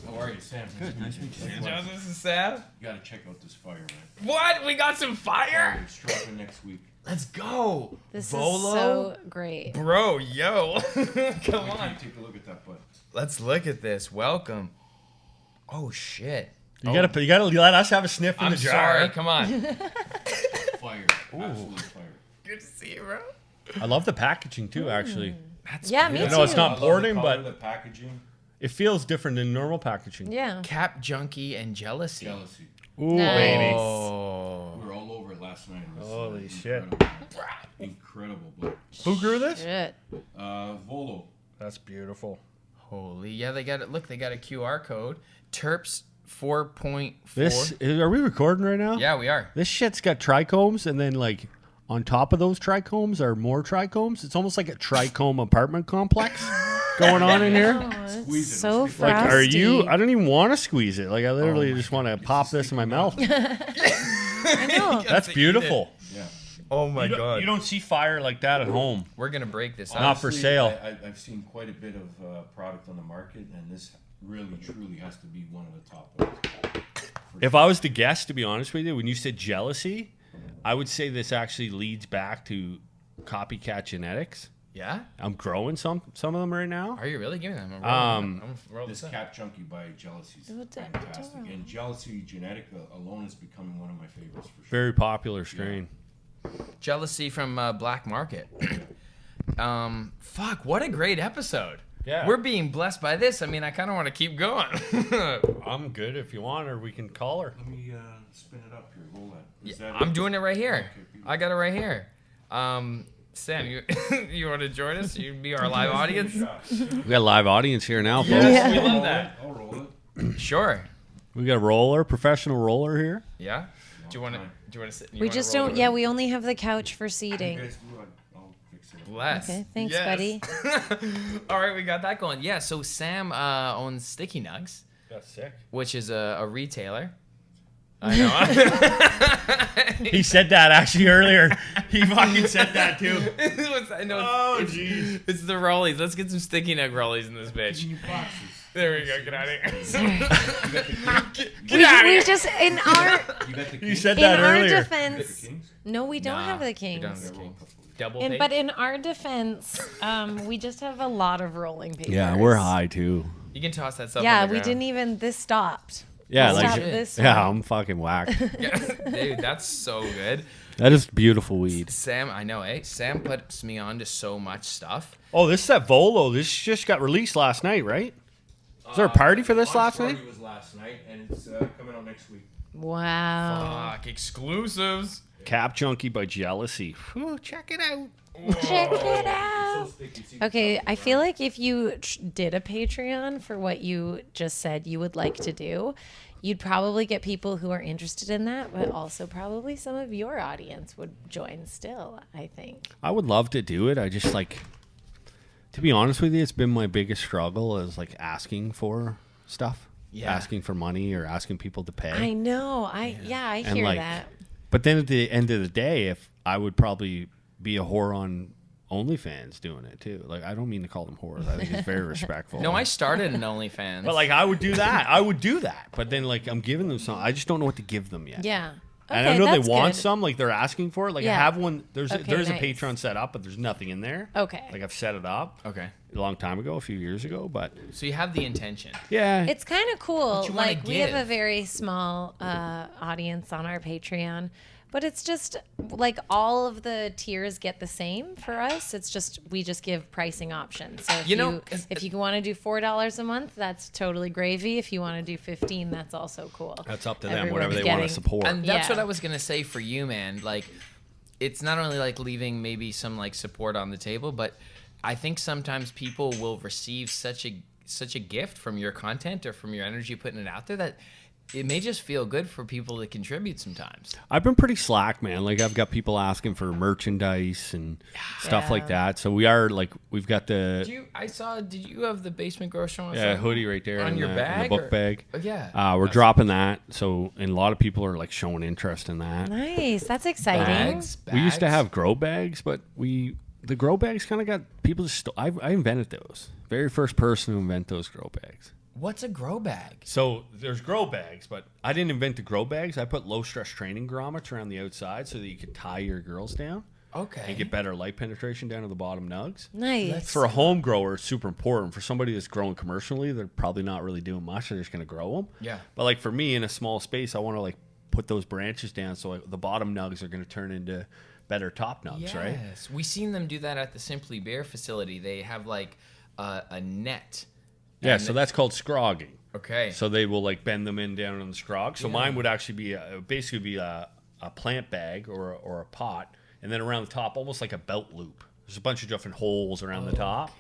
How are you, Sam? Good, nice to meet you. Joe, this is Sam. You gotta check out this fire, man. What? We got some fire? It's dropping next week. Let's go. This Volo? is so great. Bro, yo. Come Wait till on. you take a look at that butt. Let's look at this. Welcome. Oh shit. You gotta let us have a sniff in I'm the jar. sorry. Come on. Fire. Absolute fire. Good to see you, bro. I love the packaging too, actually. That's Yeah, me I too. know it's not I love the porting, color, but the packaging. it feels different than normal packaging. Yeah. Cap junkie and jealousy. Jealousy. Ooh, Nice. baby. Oh. We were all over it last night. It was, Holy shit. Incredible. But, Who grew this? Shit. Volo. That's beautiful. Holy. Yeah, they got it. Look, they got a QR code. Terps 4.4. Are we recording right now? Yeah, we are. This shit's got trichomes, and then like on top of those trichomes are more trichomes. It's almost like a trichome apartment complex going on in here. Oh, it's Squeeze it. so Like, frosty. are you? I don't even want to squeeze it. Like, I literally just want to pop this in my mouth. I know. That's beautiful. Yeah. Oh my You don't see fire like that at home. We're gonna break this Not up. for Honestly, sale. I've seen quite a bit of product on the market, and this really, truly has to be one of the top ones. If I was to guess, to be honest with you, when you said jealousy, I would say this actually leads back to copycat genetics. Yeah? I'm growing some of them right now. Are you really giving them? Um, I'm roll This this up. Cap Junkie by Jealousy is What the- fantastic. And Jealousy Genetic alone is becoming one of my favorites for sure. Very popular strain. Jealousy from Black Market. Fuck, what a great episode. Yeah. We're being blessed by this. I mean, I kind of want to keep going. I'm good if you want, or we can call her. Let me spin it up here. Roll that. Is that I'm doing it right here. Okay, I got it right here. Sam, you you want to join us? You be our live audience? We got a live audience here now, folks. Yes, we love that. I'll roll it. Sure. We got a roller, professional roller here. Yeah. Do you want to sit? We just don't. Yeah, we only have the couch for You seating. guys do it. I'll fix it. Bless. Okay, thanks, Yes. buddy. All right, we got that going. Yeah. So Sam owns Sticky Nugs, That's sick. which is a retailer. I know. He said that actually earlier. He fucking said that too. I know. Oh, it's, jeez. it's the rollies. Let's get some Sticky Nug rollies in this bitch. New boxes. There we go. Get out of here. You got the We just in our You got the You said in that our earlier. defense. Kings? No, we don't Nah, have the we don't have kings. the Kings. Double And, page? but in our defense, we just have a lot of rolling papers. Yeah, we're high too. You can toss that stuff. Yeah, on the we ground. didn't even. This stopped. Yeah, Stop like this yeah, one. I'm fucking whacked. Yeah, dude, that's so good. That is beautiful weed. Sam, I know, eh? Sam puts me on to so much stuff. Oh, this is that Volo. This just got released last night, right? Was there a party for this last night? Party was last night, and it's coming out next week. Wow. Fuck, exclusives. Cap Junkie by Jealousy. Whew, check it out. Check it So out. sticky. See, Okay, I feel like if you did a Patreon for what you just said you would like to do, you'd probably get people who are interested in that, but also probably some of your audience would join still, I think. I would love to do it. I just like, to be honest with you, it's been my biggest struggle is like asking for stuff. Yeah. Asking for money or asking people to pay. I know. I And, hear like, that. But then at the end of the day, if I would probably be a whore on OnlyFans doing it too. Like, I don't mean to call them whores. I think it's very respectful. No, I started an OnlyFans. But like, I would do that. I would do that. But then like, I'm giving them some. I just don't know what to give them yet. Yeah. And I Okay, know they that's want good. some. Like they're asking for it. Like I Yeah. have one. There's Okay, a nice. Patreon set up, but there's nothing in there. Okay. Like I've set it up Okay. a long time ago, a few years ago. But So you have the intention. yeah, It's kind of cool. you wanna Like we have a give? very small audience on our Patreon, but it's just like all of the tiers get the same for us. It's just we just give pricing options. So if You know, if you want to do $4 a month, that's totally gravy. If you want to do 15, that's also cool. that's up to them. Everyone's Whatever they want to getting- support. And that's Yeah. what I was gonna say for you, man. Like, it's not only like leaving maybe some like support on the table, but I think sometimes people will receive such a gift from your content or from your energy putting it out there that it may just feel good for people to contribute sometimes. I've been pretty slack, man. Like I've got people asking for merchandise and stuff like that. So we are like, we've got the Did you have the Basement Grow showing hoodie right there on your bag, the book bag? Oh, yeah. We're dropping that. So, and a lot of people are like showing interest in that. Nice. That's exciting. Bags. We used to have grow bags, but the grow bags kind of got people just. I invented those. Very first person to invent those grow bags. What's a grow bag? So there's grow bags, but I didn't invent the grow bags. I put low stress training grommets around the outside so that you could tie your girls down. Okay. And get better light penetration down to the bottom nugs. Nice. For a home grower, it's super important. For somebody that's growing commercially, they're probably not really doing much. They're just going to grow them. Yeah. But like for me in a small space, I want to like put those branches down so the bottom nugs are going to turn into better top nugs, right? Yes. We seen them do that at the Simply Bear facility. They have like a net. Yeah, so that's called scrogging. Okay. So they will like bend them in down on the scrog. So mine would actually be basically a plant bag or a pot, and then around the top, almost like a belt loop. There's a bunch of different holes around the top,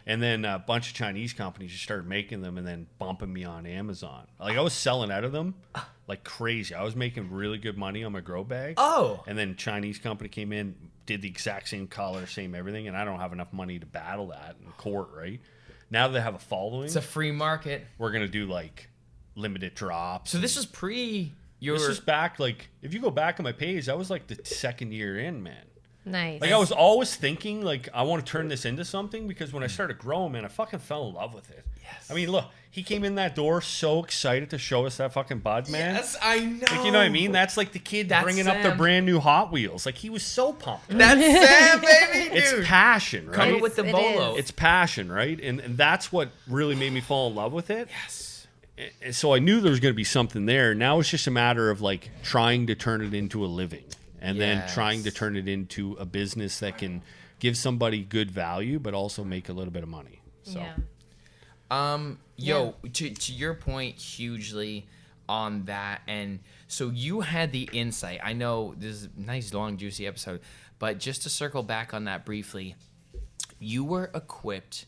and then a bunch of Chinese companies just started making them and then bumping me on Amazon. Like I was selling out of them like crazy. I was making really good money on my grow bag. Oh. And then Chinese company came in, did the exact same color, same everything, and I don't have enough money to battle that in court, right? Now that they have a following, It's a free market. we're gonna do like limited drops. So this was pre your. This is back, like if you go back on my page, that was like the second year in, man. Nice. Like I was always thinking like I want to turn this into something because when I started growing, man, I fucking fell in love with it. Yes. I mean, look, he came in that door so excited to show us that fucking bud, man. Yes, I know. Like, you know what I mean? That's like the kid That's bringing up their Sam. brand new Hot Wheels. Like he was so pumped. That's Sam, baby, dude. It's passion, right? Coming with the It bolo. is. It's passion, right? And that's what really made me fall in love with it. Yes. And so I knew there was going to be something there. Now it's just a matter of like trying to turn it into a living and then trying to turn it into a business that can give somebody good value, but also make a little bit of money. So Yeah. To your point, hugely on that, and so you had the insight. I know this is a nice, long, juicy episode, but just to circle back on that briefly, you were equipped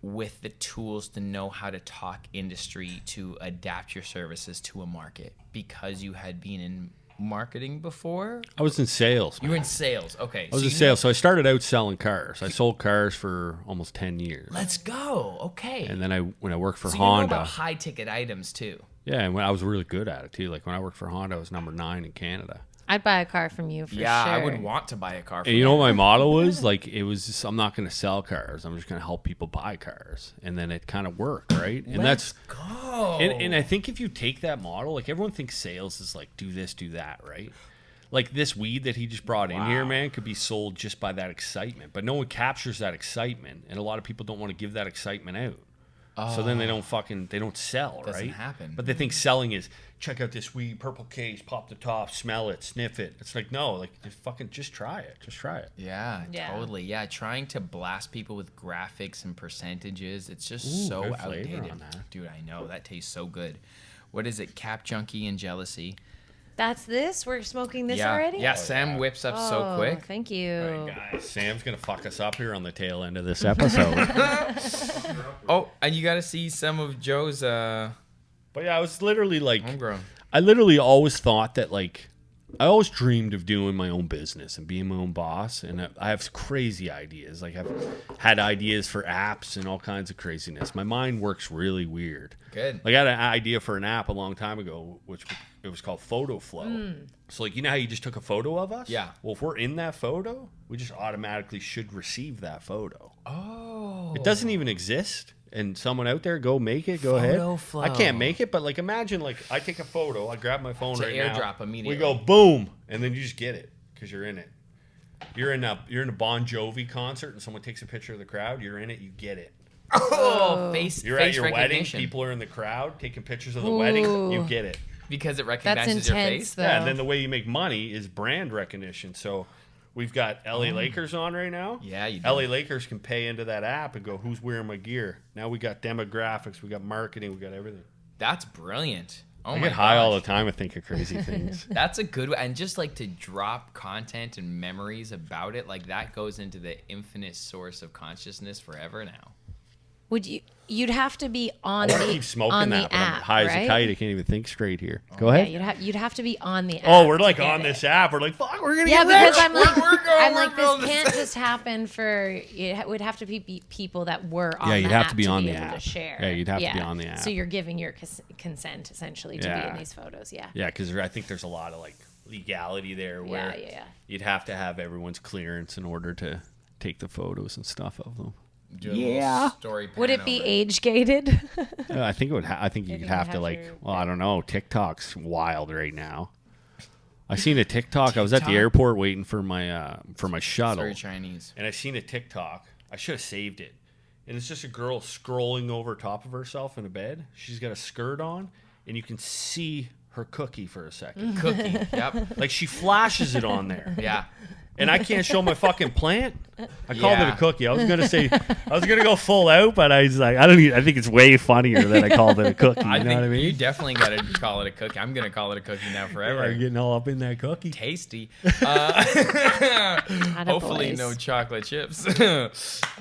with the tools to know how to talk industry to adapt your services to a market because you had been in marketing before. I was in sales. You were in sales. Okay. I was in sales. So I started out selling cars. I sold cars for almost 10 years. Let's go. Okay. And then when I worked for so you know Honda. about high ticket items too. Yeah, and when I was really good at it too. Like when I worked for Honda, I was number 9 in Canada. I'd buy a car from you for sure. Yeah, I would want to buy a car. And you know what my motto was? Like it was just, I'm not going to sell cars. I'm just going to help people buy cars. And then it kind of worked, right? And Let's go. And I think if you take that model, like everyone thinks sales is like do this, do that, right? Like this weed that he just brought in here, man, could be sold just by that excitement. But no one captures that excitement. And a lot of people don't want to give that excitement out. So then they don't sell, Doesn't right? happen. But they think selling is check out this weed, purple case, pop the top, smell it, sniff it. It's like, no, like just try it. Just try it. Yeah, Yeah. totally. Yeah, trying to blast people with graphics and percentages, it's just so good flavor outdated. on that. Dude, I know. That tastes so good. What is it? Cap Junkie and Jealousy. That's this? We're smoking this yeah. already? Yeah, Sam whips up so Oh, quick. Thank you. All right, guys. Sam's going to fuck us up here on the tail end of this episode. Oh, and you got to see some of Joe's But yeah, I was literally like, homegrown. I literally always thought that like, I always dreamed of doing my own business and being my own boss. And I have crazy ideas. Like I've had ideas for apps and all kinds of craziness. My mind works really weird. Good. Like I had an idea for an app a long time ago, which it was called Photo Flow. So like, you know how you just took a photo of us? Yeah. Well, if we're in that photo, we just automatically should receive that photo. Oh. It doesn't even exist. And someone out there, go make it. Go Photo ahead. flow. I can't make it, but like imagine like I take a photo, I grab my phone To right airdrop now. immediately. We go boom, and then you just get it because you're in it. You're in a Bon Jovi concert, and someone takes a picture of the crowd. You're in it. You get it. Oh, face You're face at your wedding. recognition. People are in the crowd taking pictures of the wedding. You get it. Because it That's recognizes your intense, face. though. Yeah, and then the way you make money is brand recognition. So we've got LA Lakers on right now. Yeah, you do. LA Lakers can pay into that app and go, who's wearing my gear? Now we got demographics, we got marketing, we got everything. That's brilliant. Oh I my get high all the gosh. time and think of crazy things. That's a good one. And just like to drop content and memories about it, like that goes into the infinite source of consciousness forever now. You'd have to be on I want to the keep smoking on that, the but app, I'm high as right? a kite. I can't even think straight here. Go ahead. Yeah, you'd have to be on the app. Oh, we're to like get on it. this app. We're like, fuck, we're gonna Yeah, get rich. because I'm like, going this can't just happen for. It would have to be people that were on. Yeah, the you'd have app to be on the able app. To share. Yeah, you'd have to be on the app. So you're giving your consent essentially to be Yeah. in these photos. Yeah. Yeah, because I think there's a lot of like legality there where Yeah. you'd have to have everyone's clearance in order to take the photos and stuff of them. Story Would pan it be over age gated? I think it would. I think you'd you have have to like. your- Well, I don't know. TikTok's wild right now. I seen a TikTok. I was at the TikTok? airport waiting for my shuttle, Sorry, Chinese. and I seen a TikTok. I should have saved it. And it's just a girl scrolling over top of herself in a bed. She's got a skirt on, and you can see her cookie for a second. Cookie. Yep. Like she flashes it on there. Yeah. And I can't show my fucking plant. I called it Yeah. a cookie. I was gonna go full out, but I was like, I think it's way funnier that I called it a cookie. You I know think what I mean? you definitely got to call it a cookie. I'm gonna call it a cookie now forever. Are you getting all up in that cookie? Tasty. Atta Hopefully boys. no chocolate chips.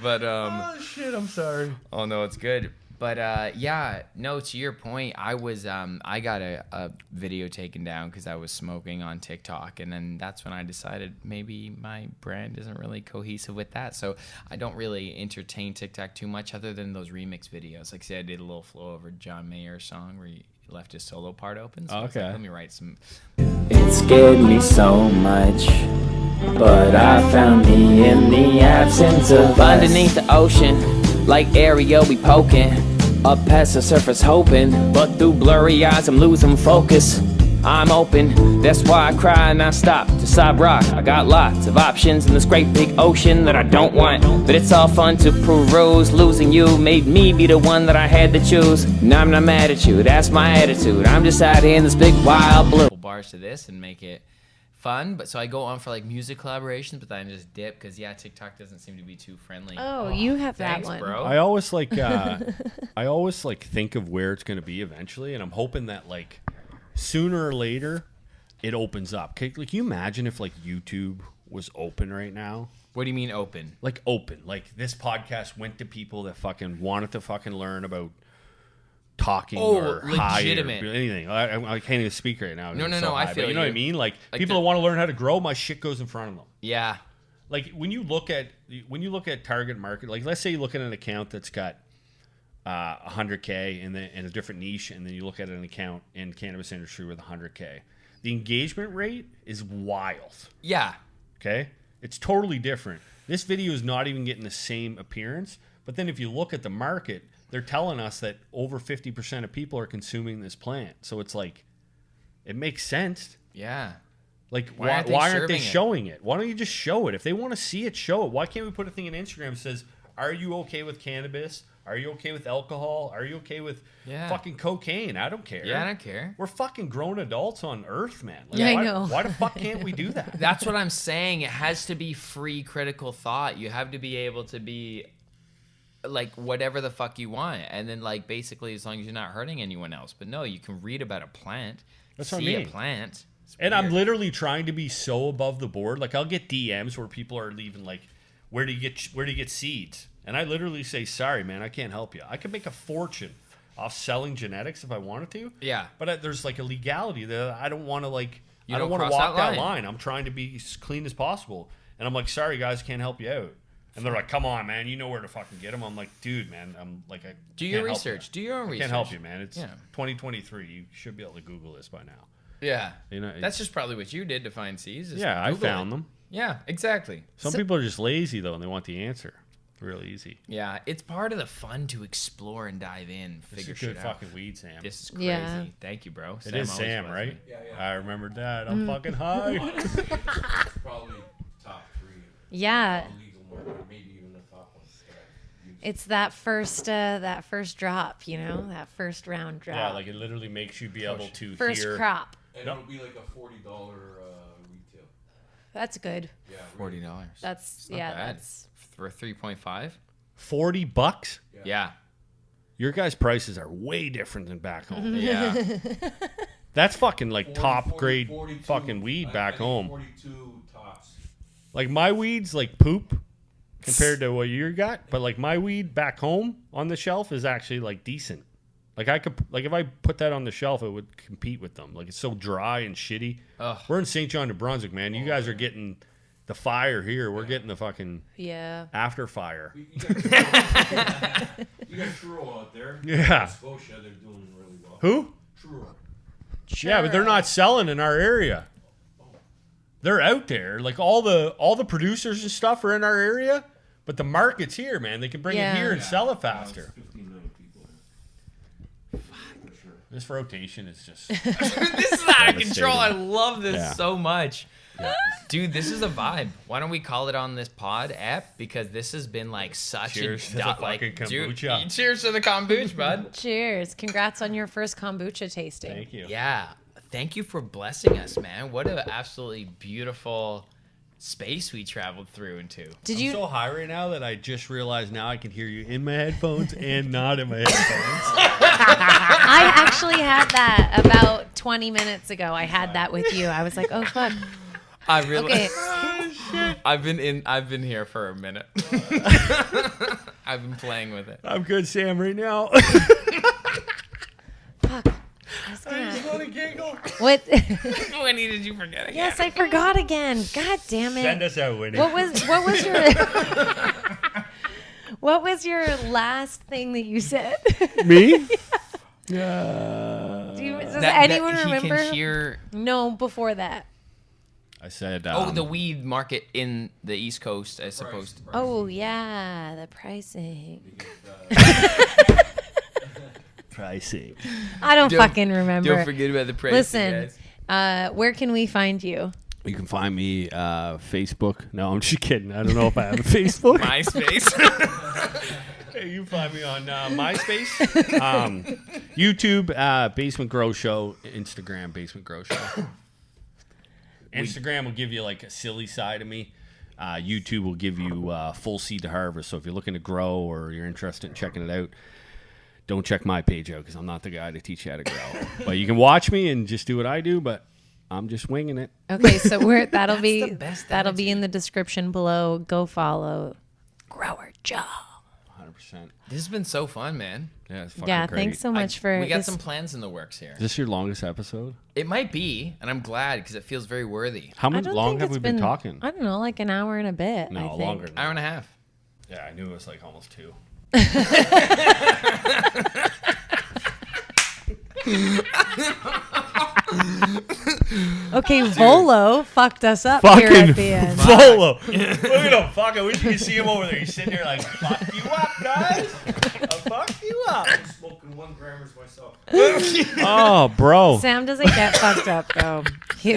But Oh shit! I'm sorry. oh no, it's good. But yeah, no. To your point, I was I got a video taken down because I was smoking on TikTok, and then that's when I decided maybe my brand isn't really cohesive with that. So I don't really entertain TikTok too much, other than those remix videos. Like I said, I did a little flow over John Mayer's song where he left his solo part open. So I was like, Okay. let me write some. It scared me so much, but I found me in the absence of underneath the ocean, like Ariel we poking, up past the surface hoping, but through blurry eyes I'm losing focus. I'm open, that's why I cry and I stop to sob rock. I got lots of options in this great big ocean that I don't want, but it's all fun to peruse. Losing you made me be the one that I had to choose. Now I'm not mad at you, that's my attitude. I'm just out here in this big wild blue. Bars to this and make it fun. But so I go on for like music collaborations, but then I just dip because TikTok doesn't seem to be too friendly. Oh, you have Thanks, that one. bro. I always like think of where it's gonna be eventually, and I'm hoping that like sooner or later it opens up. Can you imagine if like YouTube was open right now? What do you mean open? Like open, like this podcast went to people that fucking wanted to fucking learn about talking or high or legitimate. anything. I can't even speak right now. 'cause No, I'm no, so no, I high, but feel you know what I you. mean. Like Like people the- that want to learn how to grow, my shit goes in front of them. Yeah. Like when you look at target market, like let's say you look at an account that's got 100K in a different niche, and then you look at an account in cannabis industry with 100K. The engagement rate is wild. Yeah. Okay, it's totally different. This video is not even getting the same appearance, but then if you look at the market, they're telling us that over 50% of people are consuming this plant. So it's like, it makes sense. Yeah. Like, Why why aren't they aren't they serving it? showing it? Why don't you just show it? If they want to see it, show it. Why can't we put a thing in Instagram that says, are you okay with cannabis? Are you okay with alcohol? Are you okay with Yeah. fucking cocaine? I don't care. Yeah, I don't care. We're fucking grown adults on Earth, man. Like, Yeah, I why, know. Why the fuck can't we do that? That's what I'm saying. It has to be free critical thought. You have to be able to be like whatever the fuck you want. And then like basically as long as you're not hurting anyone else. But no, you can read about a plant. That's what I see mean. a plant. It's And I'm weird. literally trying to be so above the board. Like I'll get DMs where people are leaving like, where do you get seeds? And I literally say, sorry, man, I can't help you. I could make a fortune off selling genetics if I wanted to. Yeah. But there's like a legality that I don't want to like. You I don't don't want to cross walk that that line. line. I'm trying to be as clean as possible. And I'm like, sorry, guys, can't help you out. And they're like, come on, man, you know where to fucking get them. I'm like, dude, man, I'm like, I Do your can't help you. research. Do your own I research. can't help you, man. It's Yeah. 2023. You should be able to Google this by now. Yeah. You know, That's just probably what you did to find seeds. is yeah, I Google found it. them. Yeah, exactly. Some people are just lazy though, and they want the answer. Real easy. Yeah, it's part of the fun to explore and dive in, This figure is good shit out. fucking weed, Sam. This is crazy. Yeah. Thank you, bro. It is always Sam, was right? me. I remembered that. I'm fucking high. Probably top 3 Yeah. legal market, maybe even the top one. that I've used. It's that first drop, you know, that first round drop. Yeah, like it literally makes you be able to first hear. crop. And Yep. it'll be like a $40 retail. That's good. Yeah, $40. That's not yeah, bad. that's For 3.5. $40. Yeah. Your guys' prices are way different than back home. Yeah. That's fucking like 40, top 40, grade 42. fucking weed I back think home. 42 tops. Like my weed's like poop, compared to what you got. But like my weed back home on the shelf is actually like decent. Like I could, like if I put that on the shelf, it would compete with them. Like it's so dry and shitty. Ugh. We're in St. John, New Brunswick, man. You guys are getting the fire here. We're getting the fucking after fire. You got Truro out there. Yeah. Nova Scotia, they're doing really well. Who? Truro. Yeah, but they're not selling in our area. They're out there. Like all the producers and stuff are in our area, but the market's here, man. They can bring it here and sell it faster. 15 million people there. For sure. This rotation is just This is out of control. I love this Yeah. so much. Dude, this is a vibe. Why don't we call it on this pod app? Because this has been like such Cheers a to the fucking kombucha. Cheers to the kombucha, bud. Cheers. Congrats on your first kombucha tasting. Thank you. Yeah. Thank you for blessing us, man. What an absolutely beautiful space we traveled through into. Did I'm you? so high right now that I just realized now I can hear you in my headphones and not in my headphones. I actually had that about 20 minutes ago. I had that with you. I was like, oh fuck. I really Okay. I've been here for a minute. I've been playing with it. I'm good, Sam, right now. Fuck. I was I just gonna... want to giggle. What? Winnie, did you forget again? Yes, I forgot again. God damn it. Send us out, Winnie. What was your What was your last thing that you said? Me? Does anyone remember? He can hear. No, before that. I said. The weed market in the East Coast, I suppose. Oh yeah, the pricing. pricing. I don't fucking remember. Don't forget about the pricing, Listen, guys. where can we find you? You can find me Facebook. No, I'm just kidding. I don't know if I have a Facebook. MySpace. Hey, you find me on MySpace, YouTube, Basement Grow Show, Instagram, Basement Grow Show. Instagram will give you like a silly side of me. YouTube will give you full seed to harvest. So if you're looking to grow or you're interested in checking it out, don't check my page out because I'm not the guy to teach you how to grow. But you can watch me and just do what I do, but I'm just winging it. Okay, so that'll be the best that'll be in the description below. Go follow Grower Joe. 100%. This has been so fun, man. Yeah, it's fucking Yeah, great. thanks so much for We got this. some plans in the works here. Is this your longest episode? It might be, and I'm glad because it feels very worthy. How I much don't long think have it's we been talking? I don't know, like an hour and a bit. No, I think. longer than Hour and a half. Yeah, I knew it was like almost 2. Okay, Volo fucked us up here Fucking at the end. Volo. Look at him. Fuck, I wish you could see him over there. He's sitting there like, fuck you up, guys. I'll fuck you up. I'm smoking 1 grammers myself. Oh, bro. Sam doesn't get fucked up though.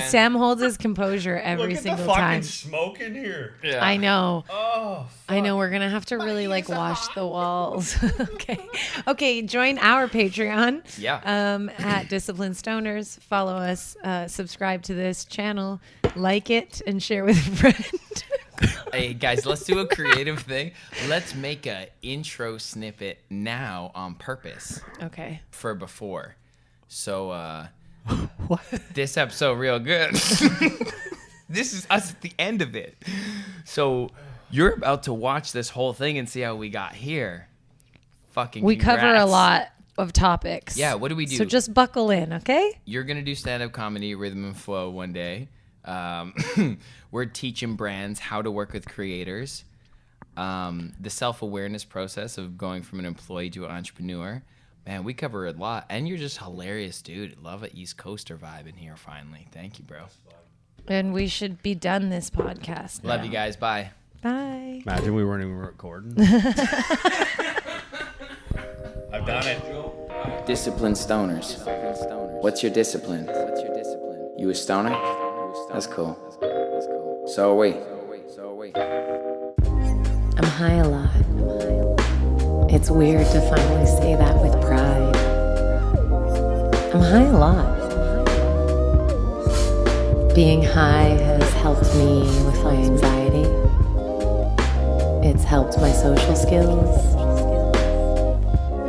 Sam holds his composure every Look at the single fucking time. smoke in here. Yeah. I know. Oh, I know we're gonna have to really like wash the walls. Okay. Join our Patreon. Yeah. At Disciplined Stoners. Follow us. Subscribe to this channel. Like it and share with a friend. Hey guys, let's do a creative thing. Let's make a intro snippet now on purpose Okay. for before. So what? this episode real good. This is us at the end of it. So you're about to watch this whole thing and see how we got here. Fucking We cover a congrats. lot of topics. Yeah, what do we do? So just buckle in, okay? You're gonna do stand-up comedy, rhythm and flow one day. We're teaching brands how to work with creators. The self-awareness process of going from an employee to an entrepreneur. Man, we cover a lot. And you're just hilarious, dude. Love an East Coaster vibe in here finally. Thank you, bro. And we should be done this podcast. Love now. you guys. Bye. Bye. Imagine we weren't even recording. I've done it. Disciplined stoners. What's your discipline? You a stoner? That's cool. So are we. I'm high a lot. It's weird to finally say that with pride. I'm high a lot. Being high has helped me with my anxiety. It's helped my social skills.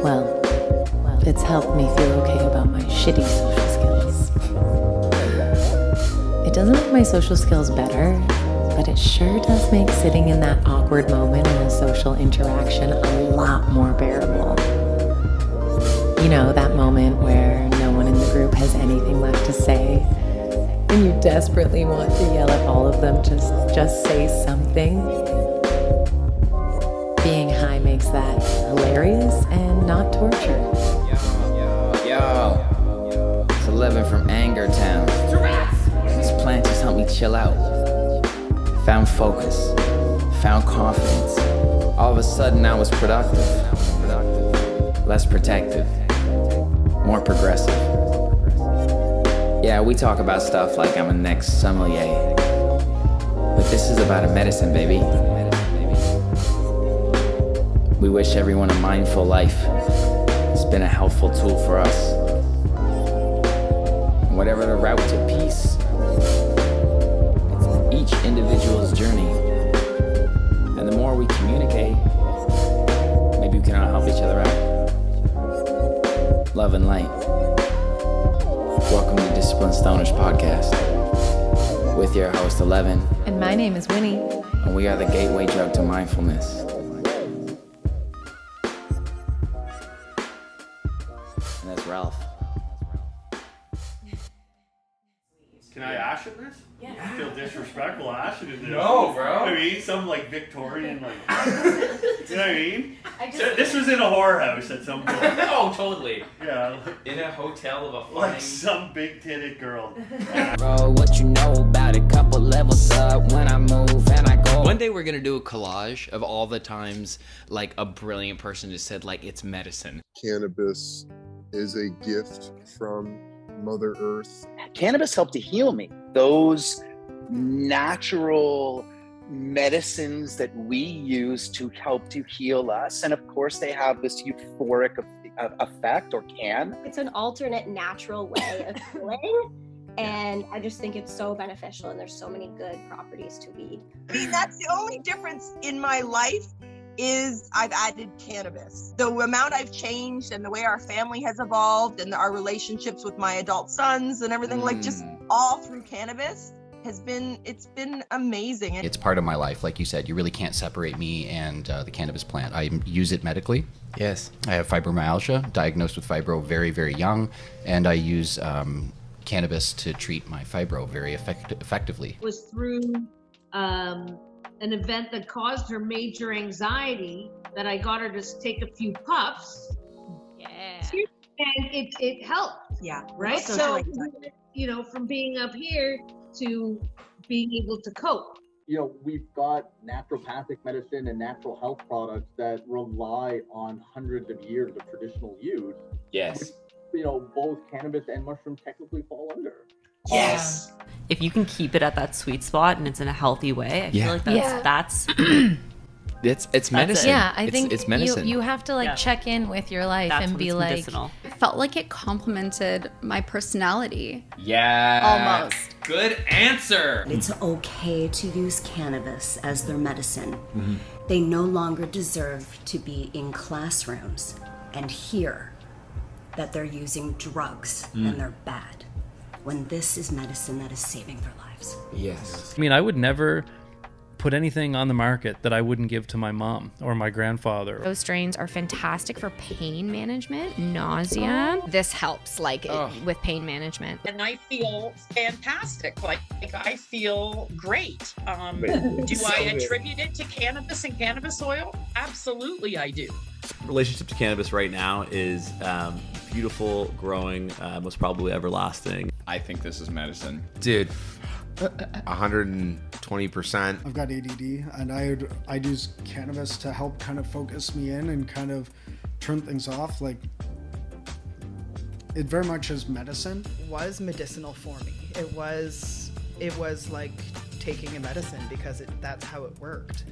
Well, it's helped me feel okay about my shitty social skills. It doesn't make my social skills better, but but it sure does make sitting in that awkward moment in a social interaction a lot more bearable. You know, that moment where no one in the group has anything left to say, and you desperately want to yell at all of them to just say something. Being high makes that hilarious and not torture. Yo, it's Ellevan from Anger Town. This plant just helped me chill out. Found focus, found confidence. All of a sudden I was productive, less protective, more progressive. Yeah, we talk about stuff like I'm a next sommelier, but this is about a medicine, baby. We wish everyone a mindful life. It's been a helpful tool for us. Whatever the route to peace, it's each individual's journey. And the more we communicate, maybe we can all help each other out. Love and light. Welcome to Disciplined Stoners Podcast with your host Ellevan. And my name is Winnie. And we are the gateway drug to mindfulness. And that's Ralph. Can I ash in this? Yeah. I feel disrespectful ashing in this. No, bro. I mean, some like Victorian, like. You know what I mean? This was in a whorehouse at some point. Oh, totally. Yeah. In a hotel of a flying... Like some big titted girl. Bro, what you know about a couple levels up when I move and I go. One day we're going to do a collage of all the times, like, a brilliant person just said, like, it's medicine. Cannabis is a gift from Mother Earth. Cannabis helped to heal me. Those natural medicines that we use to help to heal us. And of course, they have this euphoric effect, or can. It's an alternate natural way of healing. And I just think it's so beneficial, and there's so many good properties to weed. I mean, that's the only difference in my life is I've added cannabis. The amount I've changed and the way our family has evolved and our relationships with my adult sons and everything, like just all through cannabis it's been amazing. It's part of my life. Like you said, you really can't separate me and the cannabis plant. I use it medically. Yes. I have fibromyalgia, diagnosed with fibro very, very young, and I use cannabis to treat my fibro very effectively. It was through an event that caused her major anxiety that I got her to take a few puffs. Yeah. And it helped. Yeah. Right? So, you know, from being up here to being able to cope. You know, we've got naturopathic medicine and natural health products that rely on hundreds of years of traditional use. Yes. Which, you know, both cannabis and mushrooms technically fall under. Yes. If you can keep it at that sweet spot and it's in a healthy way, I feel like that's it's medicine. Yeah, I think it's medicine. You have to check in with your life and be like, medicinal. It felt like it complemented my personality. Yeah. Almost. Good answer. It's okay to use cannabis as their medicine. Mm-hmm. They no longer deserve to be in classrooms and hear that they're using drugs and they're bad, when this is medicine that is saving their lives. Yes. I mean, I would never put anything on the market that I wouldn't give to my mom or my grandfather. Those strains are fantastic for pain management, nausea. This helps with pain management. And I feel fantastic. Like I feel great. Do I attribute it to cannabis and cannabis oil? Absolutely, I do. Relationship to cannabis right now is beautiful, growing, most probably everlasting. I think this is medicine. Dude, 120%. I've got ADD, and I'd use cannabis to help kind of focus me in and kind of turn things off. Like, it very much is medicine. It was medicinal for me. It was like taking a medicine because that's how it worked.